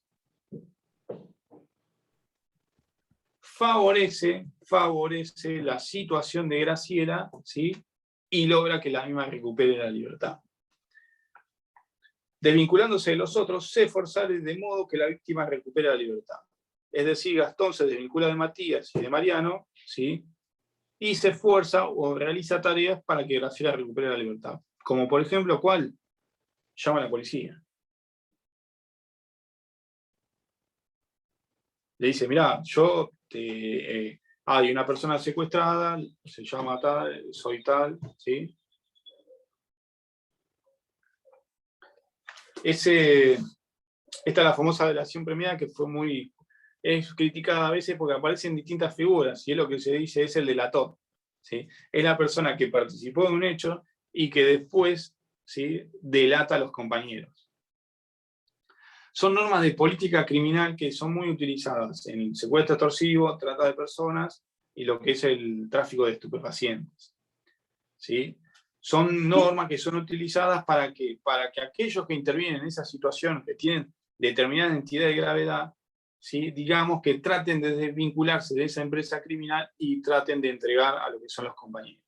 Favorece la situación de Graciela, ¿sí?, y logra que la misma recupere la libertad. Desvinculándose de los otros, se esforzare de modo que la víctima recupere la libertad. Es decir, Gastón se desvincula de Matías y de Mariano, ¿sí?, y se esfuerza o realiza tareas para que Graciela recupere la libertad. Como por ejemplo, ¿cuál? Llama a la policía. Le dice, mirá, hay una persona secuestrada, se llama tal, soy tal, ¿sí? Esta es la famosa delación premiada que es criticada a veces porque aparecen distintas figuras, y es lo que se dice es el delator, ¿sí? Es la persona que participó de un hecho y que después, ¿sí?, delata a los compañeros. Son normas de política criminal que son muy utilizadas en el secuestro extorsivo, trata de personas y lo que es el tráfico de estupefacientes, ¿sí? Son normas que son utilizadas para que aquellos que intervienen en esa situación, que tienen determinada entidad de gravedad, ¿sí?, digamos que traten de desvincularse de esa empresa criminal y traten de entregar a lo que son los compañeros.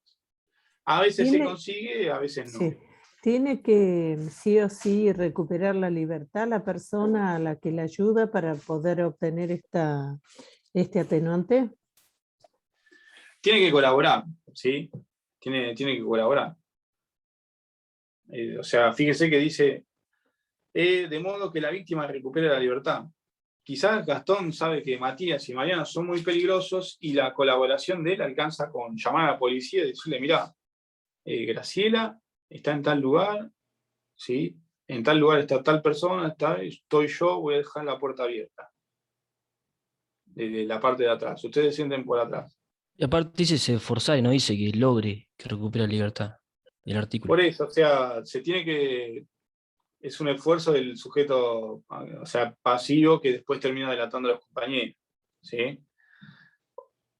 A veces se consigue, a veces no. Sí. ¿Tiene que sí o sí recuperar la libertad la persona a la que le ayuda para poder obtener este atenuante? Tiene que colaborar, ¿sí? Tiene que colaborar. O sea, fíjese que dice, de modo que la víctima recupere la libertad. quizás Gastón sabe que Matías y Mariano son muy peligrosos y la colaboración de él alcanza con llamar a la policía y decirle, mirá, Graciela está en tal lugar, ¿sí? En tal lugar está tal persona, estoy yo, voy a dejar la puerta abierta. Desde la parte de atrás. Ustedes sienten por atrás. Y aparte dice se esforzar y no dice que logre que recupere la libertad. El artículo. Por eso, o sea, se tiene que... Es un esfuerzo del sujeto, o sea, pasivo que después termina delatando a los compañeros, ¿sí?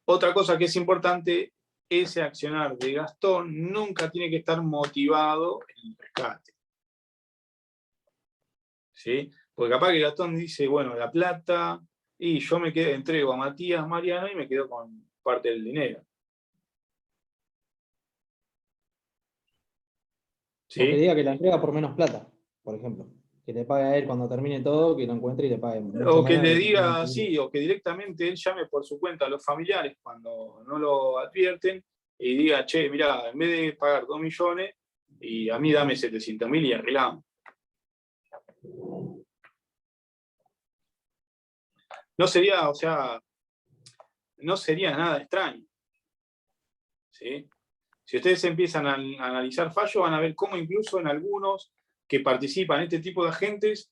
Otra cosa que es importante, ese accionar de Gastón nunca tiene que estar motivado en el rescate, ¿sí? Porque capaz que Gastón dice, bueno, la plata, y yo entrego a Matías, Mariano, y me quedo con parte del dinero. O que ¿Sí? diga que la entrega por menos plata, por ejemplo. Que le pague a él cuando termine todo, que lo encuentre y le pague mucho O que menos le de lo diga que sí, o que directamente él llame por su cuenta a los familiares cuando no lo advierten y diga, che, mirá, en vez de pagar 2 millones, y a mí dame 700.000 y arreglamos. No sería, o sea, no sería nada extraño, ¿sí? Si ustedes empiezan a analizar fallos, van a ver cómo incluso en algunos que participan en este tipo de agentes,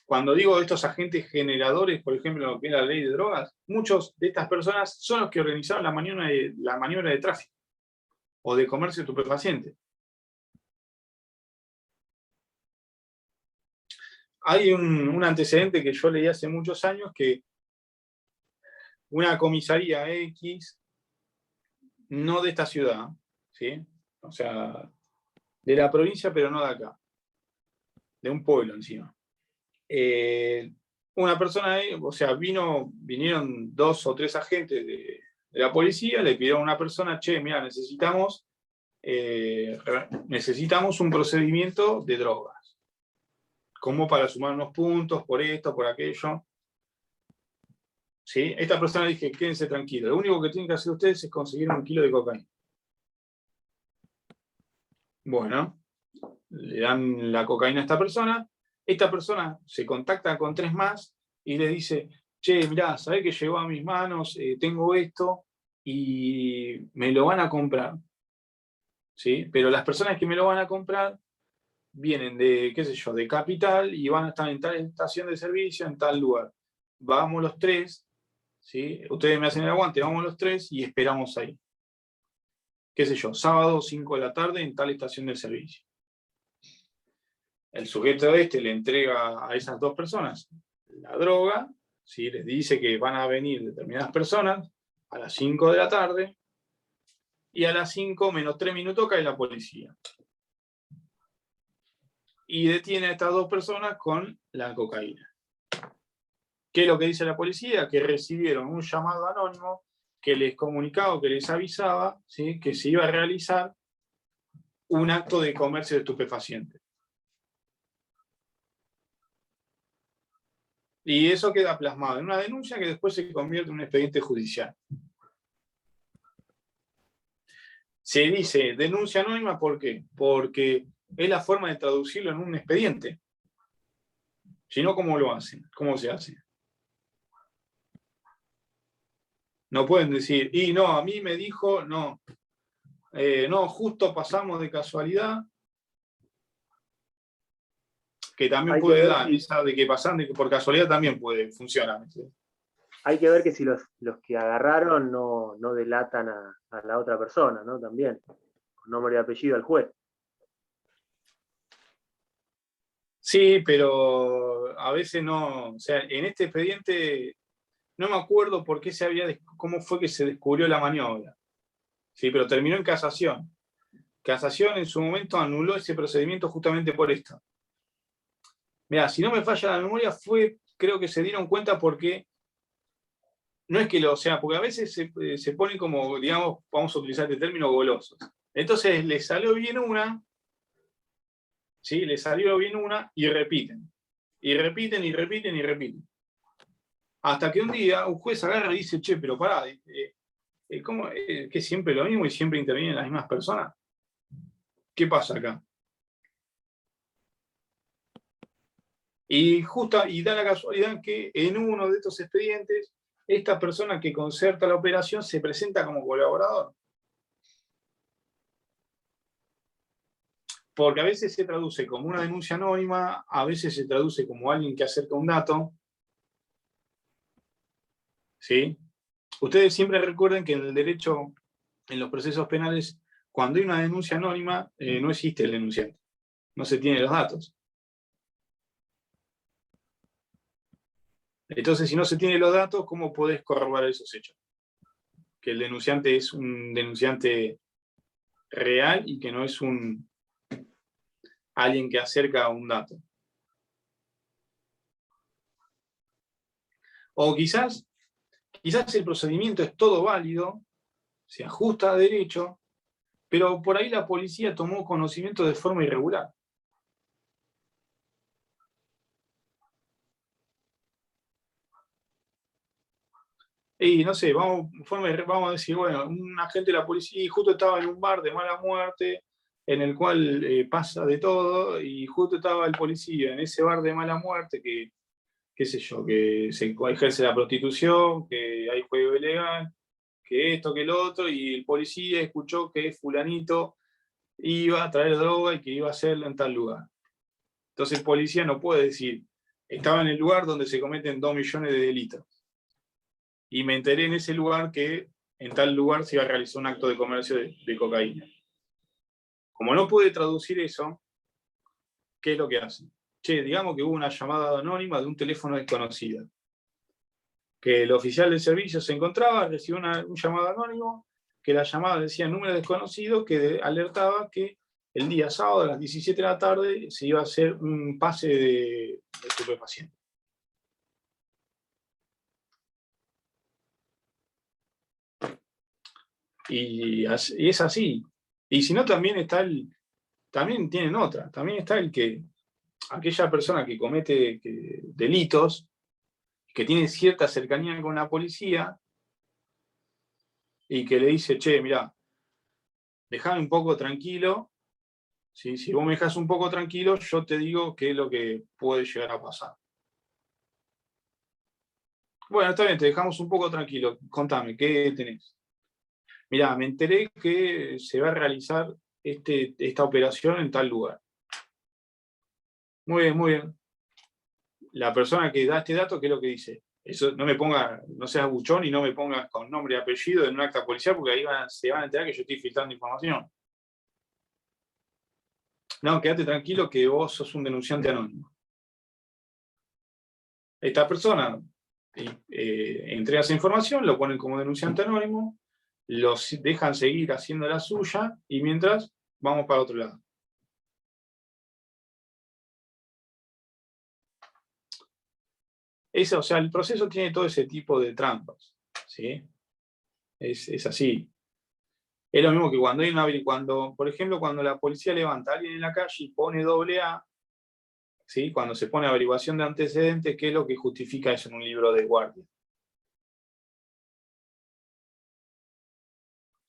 cuando digo estos agentes generadores, por ejemplo, lo que es la ley de drogas, muchos de estas personas son los que organizaron la maniobra de tráfico o de comercio estupefaciente. Hay un antecedente que yo leí hace muchos años que una comisaría X, no de esta ciudad, ¿sí? O sea, de la provincia, pero no de acá, de un pueblo encima. Una persona, o sea, vinieron 2 o 3 agentes de la policía, le pidieron a una persona, che, mira, necesitamos un procedimiento de drogas, como para sumar unos puntos por esto, por aquello. ¿Sí? Esta persona dije, quédense tranquilos, lo único que tienen que hacer ustedes es conseguir 1 kilo de cocaína. Bueno, le dan la cocaína a esta persona se contacta con 3 más y le dice, che, mirá, ¿sabés que llegó a mis manos? Tengo esto y me lo van a comprar. ¿Sí? Pero las personas que me lo van a comprar vienen de, qué sé yo, de Capital y van a estar en tal estación de servicio, en tal lugar. Vamos los 3, ¿sí? Ustedes me hacen el aguante, vamos los 3 y esperamos ahí. Qué sé yo, sábado 5 de la tarde en tal estación de servicio. El sujeto le entrega a esas 2 personas la droga, ¿sí? Les dice que van a venir determinadas personas a las 5 de la tarde y a las 5 menos 3 minutos cae la policía. Y detiene a estas 2 personas con la cocaína. ¿Qué es lo que dice la policía? Que recibieron un llamado anónimo que les comunicaba, que les avisaba, ¿sí? Que se iba a realizar un acto de comercio de estupefacientes. Y eso queda plasmado en una denuncia que después se convierte en un expediente judicial. Se dice denuncia anónima, ¿por qué? Porque es la forma de traducirlo en un expediente. Si no, ¿cómo lo hacen? ¿Cómo se hace? No pueden decir, y no, a mí me dijo, no, no, justo pasamos de casualidad, que también puede dar, esa de que pasan de que por casualidad también puede funcionar. ¿Sí? Hay que ver que si los que agarraron no delatan a la otra persona, ¿no? También, con nombre y apellido al juez. Sí, pero a veces no, o sea, en este expediente no me acuerdo por qué cómo fue que se descubrió la maniobra. Sí, pero terminó en casación. Casación en su momento anuló ese procedimiento justamente por esto. Mirá, si no me falla la memoria, creo que se dieron cuenta porque no es que o sea, porque a veces se ponen como, digamos, vamos a utilizar este término, golosos. Entonces les salió bien una, ¿sí? Les salió bien una y repiten. Y repiten, y repiten, y repiten. Hasta que un día un juez agarra y dice, che, pero pará, ¿cómo que siempre lo mismo y siempre intervienen las mismas personas? ¿Qué pasa acá? Y da la casualidad que en uno de estos expedientes, esta persona que concerta la operación se presenta como colaborador. Porque a veces se traduce como una denuncia anónima, a veces se traduce como alguien que acerca un dato. ¿Sí? Ustedes siempre recuerden que en el derecho, en los procesos penales, cuando hay una denuncia anónima, no existe el denunciante. No se tienen los datos. Entonces, si no se tienen los datos, ¿cómo podés corroborar esos hechos? Que el denunciante es un denunciante real y que no es alguien que acerca un dato. O quizás el procedimiento es todo válido, se ajusta a derecho, pero por ahí la policía tomó conocimiento de forma irregular. Y no sé, vamos a decir, bueno, un agente de la policía justo estaba en un bar de mala muerte, en el cual pasa de todo, y justo estaba el policía en ese bar de mala muerte que, qué sé yo, que se ejerce la prostitución, que hay juego ilegal, que esto, que lo otro, y el policía escuchó que fulanito iba a traer droga y que iba a hacerlo en tal lugar. Entonces el policía no puede decir, estaba en el lugar donde se cometen 2 millones de delitos. Y me enteré en ese lugar que en tal lugar se iba a realizar un acto de comercio de cocaína. Como no puede traducir eso, ¿qué es lo que hace? Che, digamos que hubo una llamada anónima de un teléfono desconocido. Que el oficial de servicio se encontraba, recibió un llamado anónimo, que la llamada decía número desconocido, que alertaba que el día sábado a las 17 de la tarde se iba a hacer un pase de estupefacientes. Y es así. Y si no, también tienen otra. También está aquella persona que comete delitos, que tiene cierta cercanía con la policía, y que le dice, che, mirá, dejame un poco tranquilo, ¿sí? Si vos me dejás un poco tranquilo, yo te digo qué es lo que puede llegar a pasar. Bueno, está bien, te dejamos un poco tranquilo. Contame, ¿qué tenés? Mirá, me enteré que se va a realizar esta operación en tal lugar. Muy bien, muy bien. La persona que da este dato, ¿qué es lo que dice? Eso, no seas buchón y no me pongas con nombre y apellido en un acta policial, porque ahí se van a enterar que yo estoy filtrando información. No, quédate tranquilo que vos sos un denunciante anónimo. Esta persona entrega esa información, lo ponen como denunciante anónimo, los dejan seguir haciendo la suya, y mientras vamos para otro lado. O sea, el proceso tiene todo ese tipo de trampas, ¿sí? Es así. Es lo mismo que por ejemplo, cuando la policía levanta a alguien en la calle y pone AA, ¿sí? Cuando se pone averiguación de antecedentes, ¿qué es lo que justifica eso en un libro de guardia?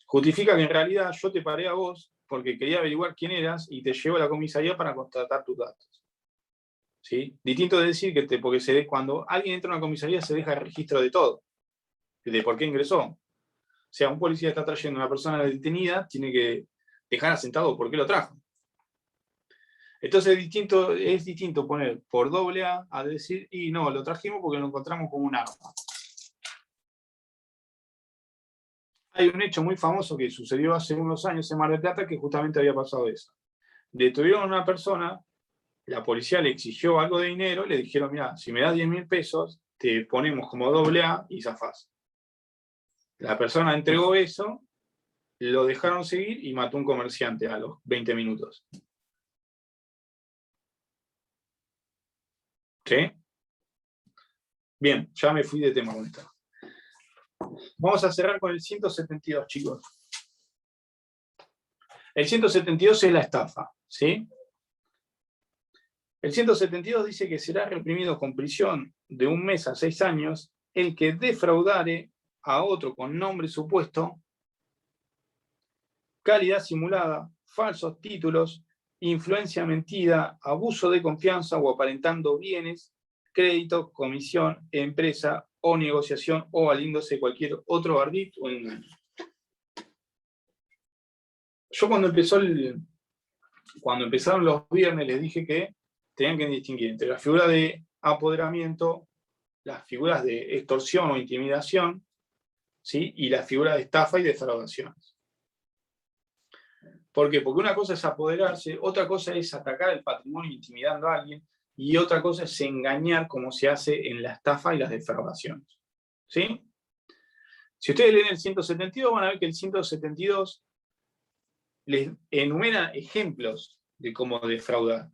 Justifica que en realidad yo te paré a vos porque quería averiguar quién eras y te llevo a la comisaría para constatar tus datos. ¿Sí? Distinto de decir que porque cuando alguien entra a una comisaría se deja el registro de todo, de por qué ingresó. O sea, un policía está trayendo a una persona detenida, tiene que dejar asentado por qué lo trajo. Entonces es distinto poner por AA a decir, y no, lo trajimos porque lo encontramos como un arma. Hay un hecho muy famoso que sucedió hace unos años en Mar del Plata que justamente había pasado eso. Detuvieron a una persona, la policía le exigió algo de dinero, le dijeron, mira, si me das 10.000 pesos, te ponemos como AA y zafás. La persona entregó eso, lo dejaron seguir y mató a un comerciante a los 20 minutos. ¿Sí? Bien, ya me fui de tema con esto. Vamos a cerrar con el 172, chicos. El 172 es la estafa, ¿sí? El 172 dice que será reprimido con prisión de 1 mes a 6 años el que defraudare a otro con nombre supuesto, calidad simulada, falsos títulos, influencia mentida, abuso de confianza o aparentando bienes, crédito, comisión, empresa o negociación o valiéndose cualquier otro ardid o engaño. Yo cuando empezaron los viernes les dije que tenían que distinguir entre la figura de apoderamiento, las figuras de extorsión o intimidación, ¿sí? Y la figura de estafa y defraudaciones. ¿Por qué? Porque una cosa es apoderarse, otra cosa es atacar el patrimonio intimidando a alguien, y otra cosa es engañar como se hace en la estafa y las defraudaciones. ¿Sí? Si ustedes leen el 172, van a ver que el 172 les enumera ejemplos de cómo defraudar.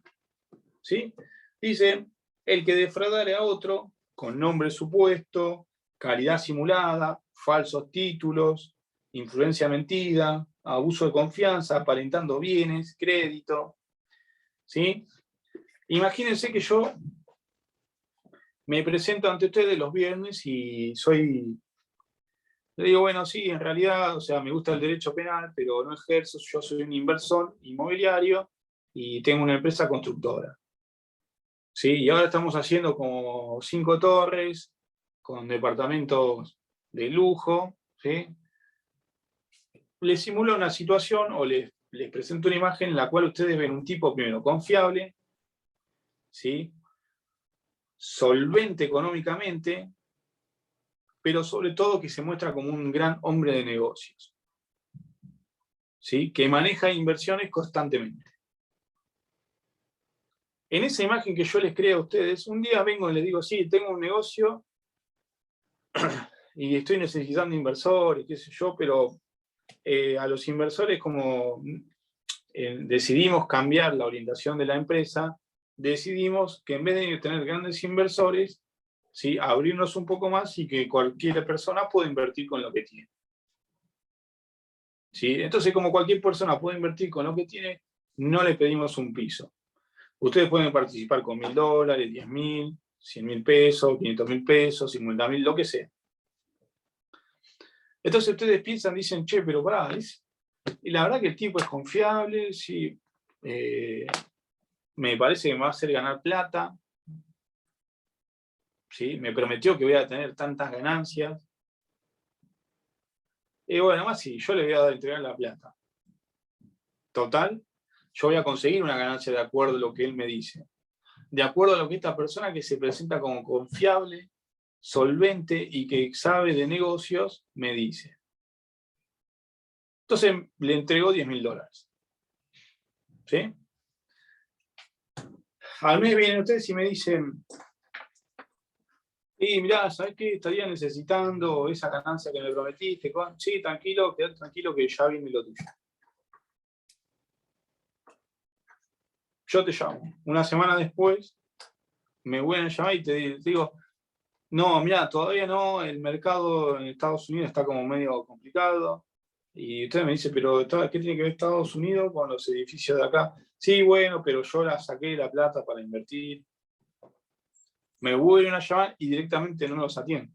¿Sí? Dice, el que defraudare a otro con nombre supuesto, calidad simulada, falsos títulos, influencia mentida, abuso de confianza, aparentando bienes, crédito. ¿Sí? Imagínense que yo me presento ante ustedes los viernes y le digo, bueno, sí, en realidad, o sea, me gusta el derecho penal, pero no ejerzo, yo soy un inversor inmobiliario y tengo una empresa constructora. ¿Sí? Y ahora estamos haciendo como 5 torres con departamentos de lujo, ¿sí? Les simulo una situación o les presento una imagen en la cual ustedes ven un tipo primero confiable, ¿sí? Solvente económicamente, pero sobre todo que se muestra como un gran hombre de negocios, ¿sí? Que maneja inversiones constantemente. En esa imagen que yo les creo a ustedes, un día vengo y les digo, sí, tengo un negocio y estoy necesitando inversores, qué sé yo, pero a los inversores como decidimos cambiar la orientación de la empresa, decidimos que en vez de tener grandes inversores, ¿sí? Abrirnos un poco más y que cualquier persona pueda invertir con lo que tiene. ¿Sí? Entonces, como cualquier persona puede invertir con lo que tiene, no le pedimos un piso. Ustedes pueden participar con $1000, $10.000, $100.000, $500.000, $50.000, lo que sea. Entonces ustedes piensan, dicen, che, pero pará, y la verdad que el tipo es confiable, sí, me parece que me va a hacer ganar plata, ¿sí? Me prometió que voy a tener tantas ganancias. Y bueno, más sí, yo le voy a entregar la plata. Total, yo voy a conseguir una ganancia de acuerdo a lo que él me dice. De acuerdo a lo que esta persona que se presenta como confiable, solvente y que sabe de negocios, me dice. Entonces le entregó $10.000. ¿Sí? Al mes vienen ustedes y me dicen, y mirá, ¿sabés qué? Estaría necesitando esa ganancia que me prometiste. Sí, tranquilo, quedate tranquilo que ya viene lo tuyo. Yo te llamo. Una semana después, me vuelven a llamar y te digo, no, mirá, todavía no, el mercado en Estados Unidos está como medio complicado. Y usted me dice, pero ¿qué tiene que ver Estados Unidos con los edificios de acá? Sí, bueno, pero yo saqué la plata para invertir. Me vuelven a llamar y directamente no los atiendo.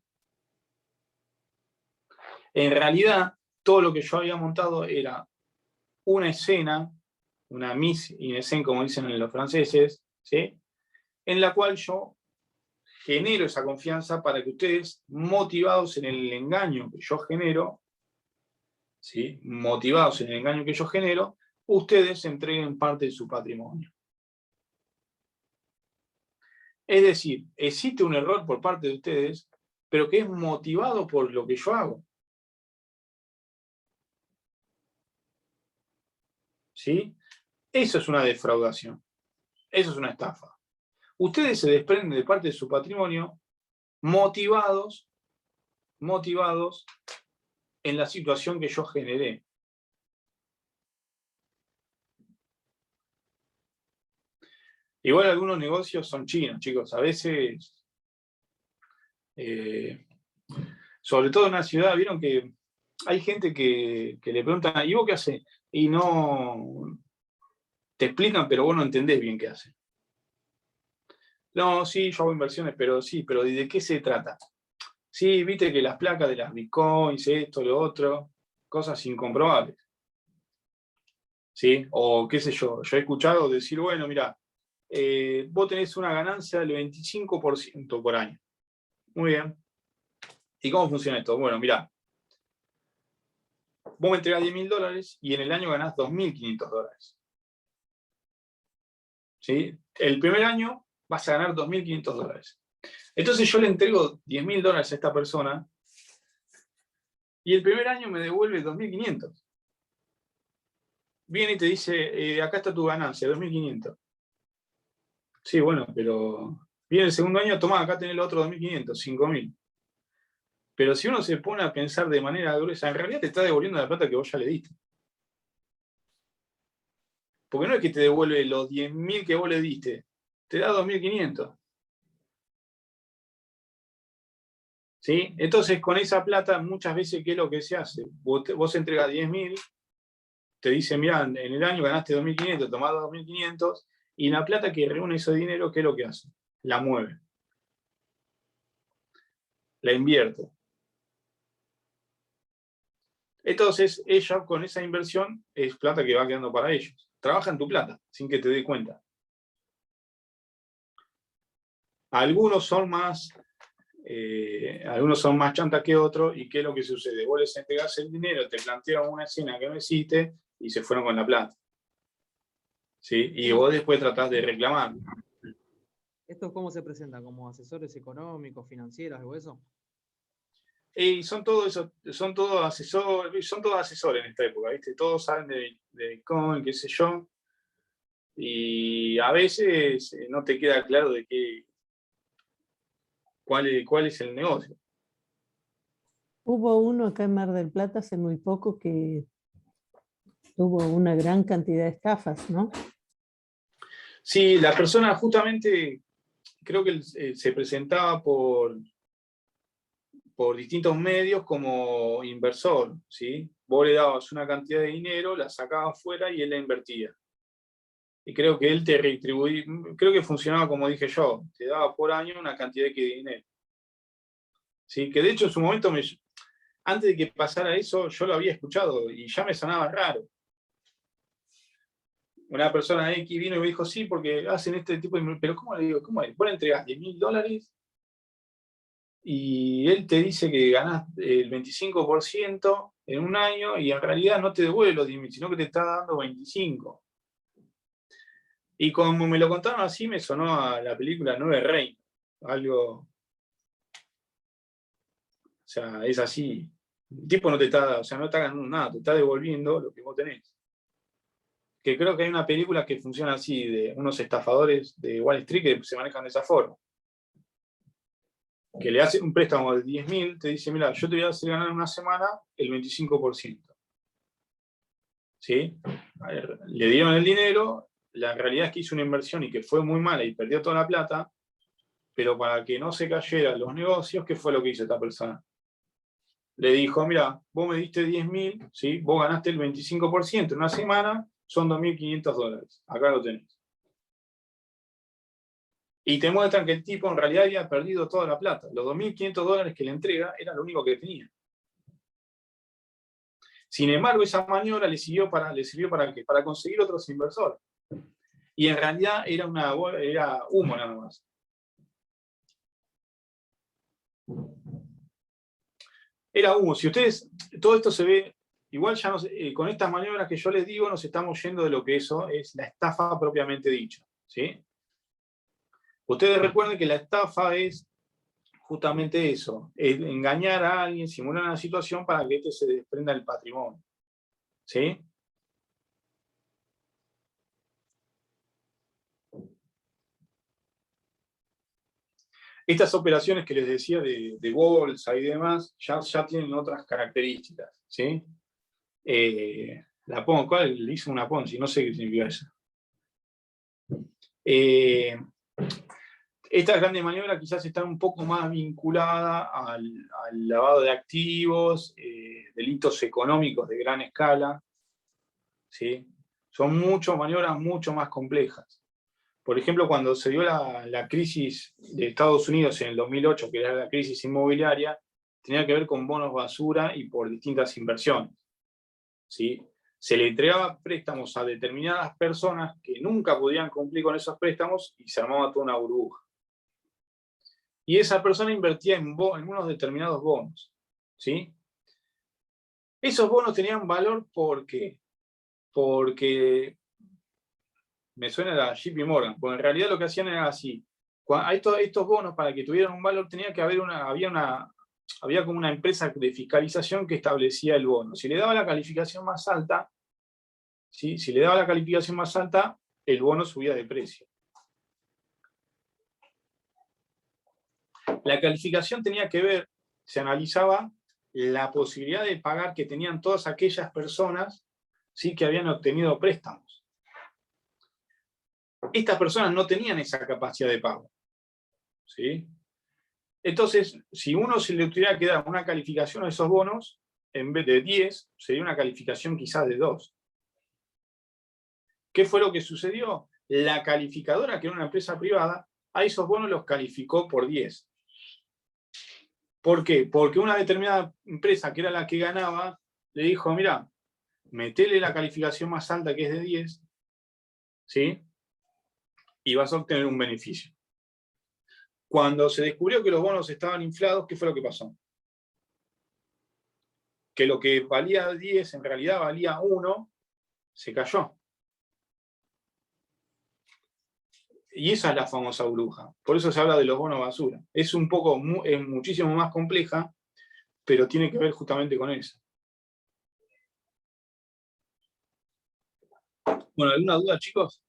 En realidad, todo lo que yo había montado era una escena, una mise en scène, como dicen los franceses, ¿sí? En la cual yo genero esa confianza para que ustedes, motivados en el engaño que yo genero, ¿sí? Motivados en el engaño que yo genero, ustedes entreguen parte de su patrimonio. Es decir, existe un error por parte de ustedes, pero que es motivado por lo que yo hago. ¿Sí? Eso es una defraudación. Eso es una estafa. Ustedes se desprenden de parte de su patrimonio motivados en la situación que yo generé. Igual algunos negocios son chinos, chicos. A veces, sobre todo en una ciudad, vieron que hay gente que le preguntan, ¿y vos qué haces? Y no te explican, pero vos no entendés bien qué hacen. No, sí, yo hago inversiones, pero sí, pero ¿de qué se trata? Sí, viste que las placas de las bitcoins, esto, lo otro, cosas incomprobables. ¿sí? O qué sé yo he escuchado decir, bueno, mira, vos tenés una ganancia del 25% por año. Muy bien. ¿Y cómo funciona esto? Bueno, mira, vos me entregás $10.000 y en el año ganás $2.500. ¿Sí? El primer año vas a ganar $2.500. Entonces yo le entrego $10.000 a esta persona y el primer año me devuelve 2.500. Viene y te dice, acá está tu ganancia, 2.500. Sí, bueno, pero viene el segundo año, tomá, acá tenés el otro 2.500, 5.000. Pero si uno se pone a pensar de manera gruesa, en realidad te está devolviendo la plata que vos ya le diste. Porque no es que te devuelve los 10.000 que vos le diste, te da 2.500. ¿Sí? Entonces, con esa plata, muchas veces, ¿qué es lo que se hace? Vos entregas 10.000, te dicen, mirá, en el año ganaste 2.500, tomás 2.500, y la plata que reúne ese dinero, ¿qué es lo que hace? La mueve. La invierte. Entonces, ella con esa inversión es plata que va quedando para ellos. Trabajan tu plata, sin que te des cuenta. Algunos son más chantas que otros, y ¿qué es lo que sucede? Vos les entregás el dinero, te plantean una escena que no existe, y se fueron con la plata. ¿Sí? Y vos después tratás de reclamar. ¿Esto cómo se presenta? ¿Como asesores económicos, financieros, algo de eso? Y son todos asesores en esta época, ¿viste? Todos saben de Bitcoin, qué sé yo, y a veces no te queda claro de cuál es el negocio. Hubo uno acá en Mar del Plata hace muy poco que tuvo una gran cantidad de estafas, ¿no? Sí, la persona justamente, creo que se presentaba por distintos medios como inversor, ¿sí? Vos le dabas una cantidad de dinero, la sacabas fuera y él la invertía. Y creo que él te retribuía, creo que funcionaba como dije yo, te daba por año una cantidad de dinero. ¿Sí? Que de hecho en su momento, antes de que pasara eso, yo lo había escuchado y ya me sonaba raro. Una persona X vino y me dijo, sí, porque hacen este tipo de... Pero ¿cómo le digo? ¿Cómo es? Vos le entregás $10.000 y él te dice que ganás el 25% en un año y en realidad no te devuelve los 10.000, sino que te está dando 25. Y como me lo contaron así, me sonó a la película Nueve Reinos. Algo... O sea, es así. El tipo no te está, o sea, no está ganando nada, te está devolviendo lo que vos tenés. Que creo que hay una película que funciona así, de unos estafadores de Wall Street que se manejan de esa forma. Que le hace un préstamo de 10.000, te dice, mira, yo te voy a hacer ganar en una semana el 25%. ¿Sí? A ver, le dieron el dinero, la realidad es que hizo una inversión y que fue muy mala y perdió toda la plata, pero para que no se cayeran los negocios, ¿qué fue lo que hizo esta persona? Le dijo, mira, vos me diste 10.000, ¿sí? Vos ganaste el 25% en una semana, son $2.500. Acá lo tenés. Y te muestran que el tipo en realidad había perdido toda la plata. Los $2.500 que le entrega era lo único que tenía. Sin embargo, esa maniobra le sirvió para ¿qué? Para conseguir otros inversores. Y en realidad era humo nada más. Era humo. Si ustedes, todo esto se ve, igual ya con estas maniobras que yo les digo, nos estamos yendo de lo que eso es la estafa propiamente dicha. ¿Sí? Ustedes recuerden que la estafa es justamente eso, es engañar a alguien, simular una situación para que se desprenda el patrimonio. ¿Sí? Estas operaciones que les decía de bolsa y demás, ya tienen otras características. ¿Sí? ¿Cuál le hizo una Ponzi? No sé qué significa eso. Estas grandes maniobras quizás están un poco más vinculadas al lavado de activos, delitos económicos de gran escala. ¿Sí? Son maniobras mucho más complejas. Por ejemplo, cuando se dio la crisis de Estados Unidos en el 2008, que era la crisis inmobiliaria, tenía que ver con bonos basura y por distintas inversiones. ¿Sí? se le entregaba préstamos a determinadas personas que nunca podían cumplir con esos préstamos y se armaba toda una burbuja. Y esa persona invertía en unos determinados bonos, ¿sí? Esos bonos tenían valor porque me suena a JP Morgan, porque en realidad lo que hacían era así. Estos bonos, para que tuvieran un valor, tenía que haber había como una empresa de fiscalización que establecía el bono. Si le daba la calificación más alta, ¿sí? Si le daba la calificación más alta, el bono subía de precio. La calificación tenía que ver, se analizaba la posibilidad de pagar que tenían todas aquellas personas, ¿sí? Que habían obtenido préstamos. Estas personas no tenían esa capacidad de pago, ¿sí? Entonces, si uno se le tuviera que dar una calificación a esos bonos, en vez de 10, sería una calificación quizás de 2. ¿Qué fue lo que sucedió? La calificadora, que era una empresa privada, a esos bonos los calificó por 10. ¿Por qué? Porque una determinada empresa, que era la que ganaba, le dijo, mira, metele la calificación más alta, que es de 10, ¿sí? Y vas a obtener un beneficio. Cuando se descubrió que los bonos estaban inflados, ¿qué fue lo que pasó? Que lo que valía 10 en realidad valía 1, se cayó. Y esa es la famosa burbuja. Por eso se habla de los bonos basura. Es muchísimo más compleja, pero tiene que ver justamente con eso. Bueno, ¿alguna duda, chicos?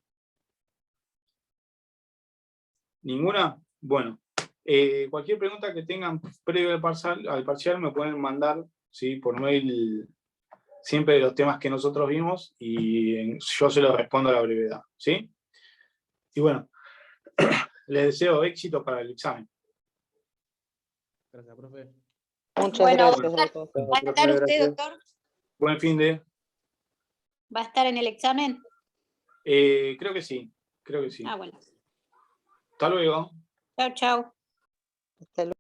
¿Ninguna? Bueno, cualquier pregunta que tengan previo al parcial me pueden mandar, ¿sí? Por mail, siempre de los temas que nosotros vimos, y yo se los respondo a la brevedad, ¿sí? Y bueno, les deseo éxito para el examen. Gracias, profe. Muchas gracias, doctor. ¿Va a estar usted, doctor? Buen fin de... ¿Va a estar en el examen? creo que sí, creo que sí. Ah, bueno. Hasta luego. Chau, chau. Hasta luego.